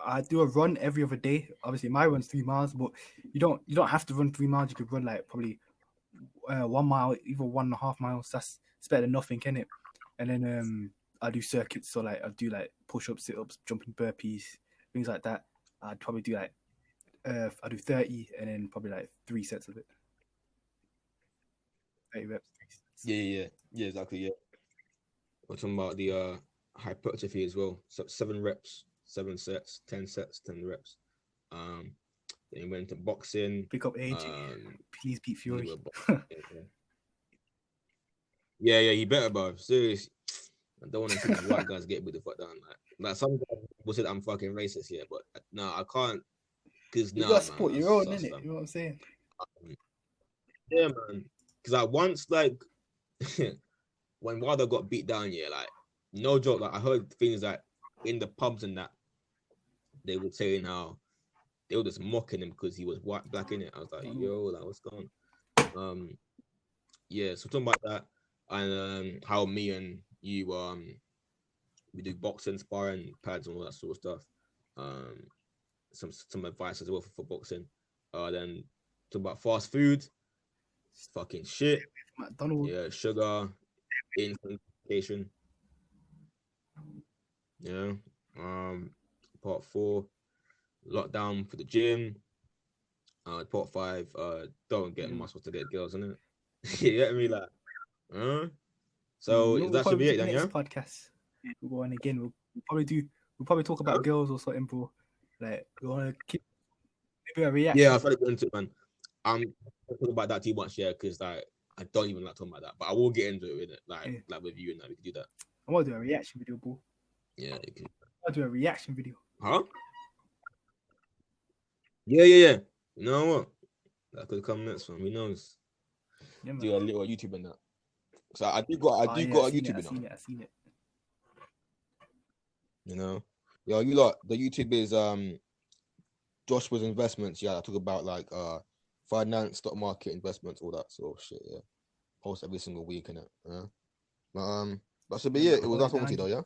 I do a run every other day. Obviously, my run's 3 miles, but you don't have to run 3 miles. You could run like probably 1 mile, even 1.5 miles. That's better than nothing, can it? And then I do circuits, so like I do like push-ups, sit-ups, jumping burpees, things like that. I'd probably do like I do 30 and then probably like 3 sets of it. 30 reps, 3 sets. Yeah, exactly. Yeah. We're talking about the hypertrophy as well. So 7 reps, 7 sets, 10 sets, 10 reps. Then you went into boxing. Pick up age. Please beat Fury. Yeah, you better, bro. Seriously. I don't want to see the white guys get with the fuck down. Like some guys will say I'm fucking racist here, but no, I can't. Because you gotta support your own, innit? You know what I'm saying? Yeah, man. Because like once, like when Wilder got beat down, yeah, like no joke. Like I heard things like in the pubs and that they were saying how they were just mocking him because he was black in it. I was like, yo, like what's going on? Yeah. So talking about that and how me and you we do boxing, sparring, pads, and all that sort of stuff. Some advice as well for boxing. Then talk about fast food, fucking shit. McDonald's. Yeah, sugar, intoxication. Yeah. Part 4, lockdown for the gym. Part 5, don't get muscles to get girls, innit? You get me, like, So that should be it then, yeah. Podcast. We'll go on again. We'll probably talk about girls or something, bro. Like we want to keep maybe a reaction. Yeah, I've had to get into it, man. I'm not talking about that too much, yeah, because like I don't even like talking about that, but I will get into it with it, like with you and that. We can do that. I want to do a reaction video, bro. Yeah, you can. I'll do a reaction video. Huh? Yeah. You know what? That could come next one. Who knows? Yeah, do a little YouTube and that. So I do got a YouTube now. I've seen it. You know, yo, you lot. The YouTube is Joshua's investments. Yeah, I talk about like finance, stock market investments, all that sort of shit. Yeah, post every single week in it. Yeah, but that should be it. It was nice talking to you though. Yeah.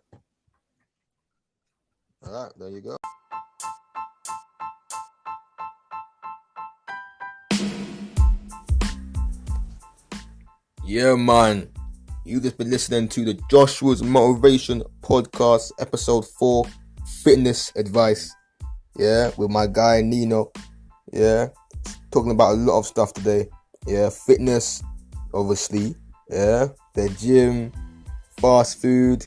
All right, there you go. Yeah, man. You just been listening to the Joshua's Motivation Podcast, episode 4, fitness advice, yeah, with my guy Nino, yeah, talking about a lot of stuff today, yeah, fitness, obviously, yeah, the gym, fast food,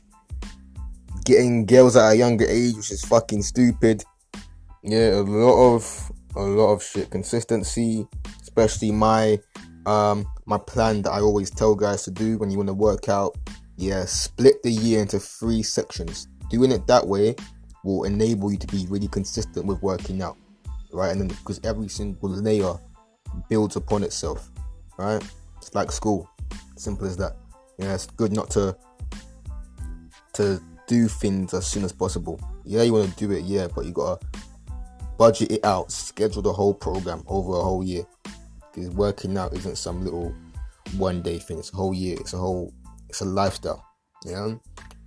getting girls at a younger age, which is fucking stupid, yeah, a lot of shit, consistency, especially my plan that I always tell guys to do when you want to work out, yeah, split the year into 3 sections. Doing it that way will enable you to be really consistent with working out, right? And then because every single layer builds upon itself, right? It's like school, simple as that. Yeah, it's good not to do things as soon as possible. Yeah, you want to do it, yeah, but you gotta budget it out, schedule the whole program over a whole year. Because working out isn't some little one day thing, it's a whole year, it's a lifestyle. Yeah.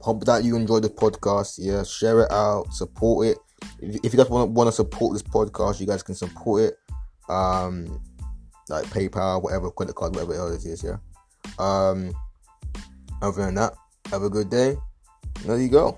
Hope that you enjoyed the podcast. Yeah, share it out, support it. If you guys want to support this podcast, you guys can support it. Like PayPal, whatever, credit card, whatever else it is, yeah. Other than that, have a good day. There you go.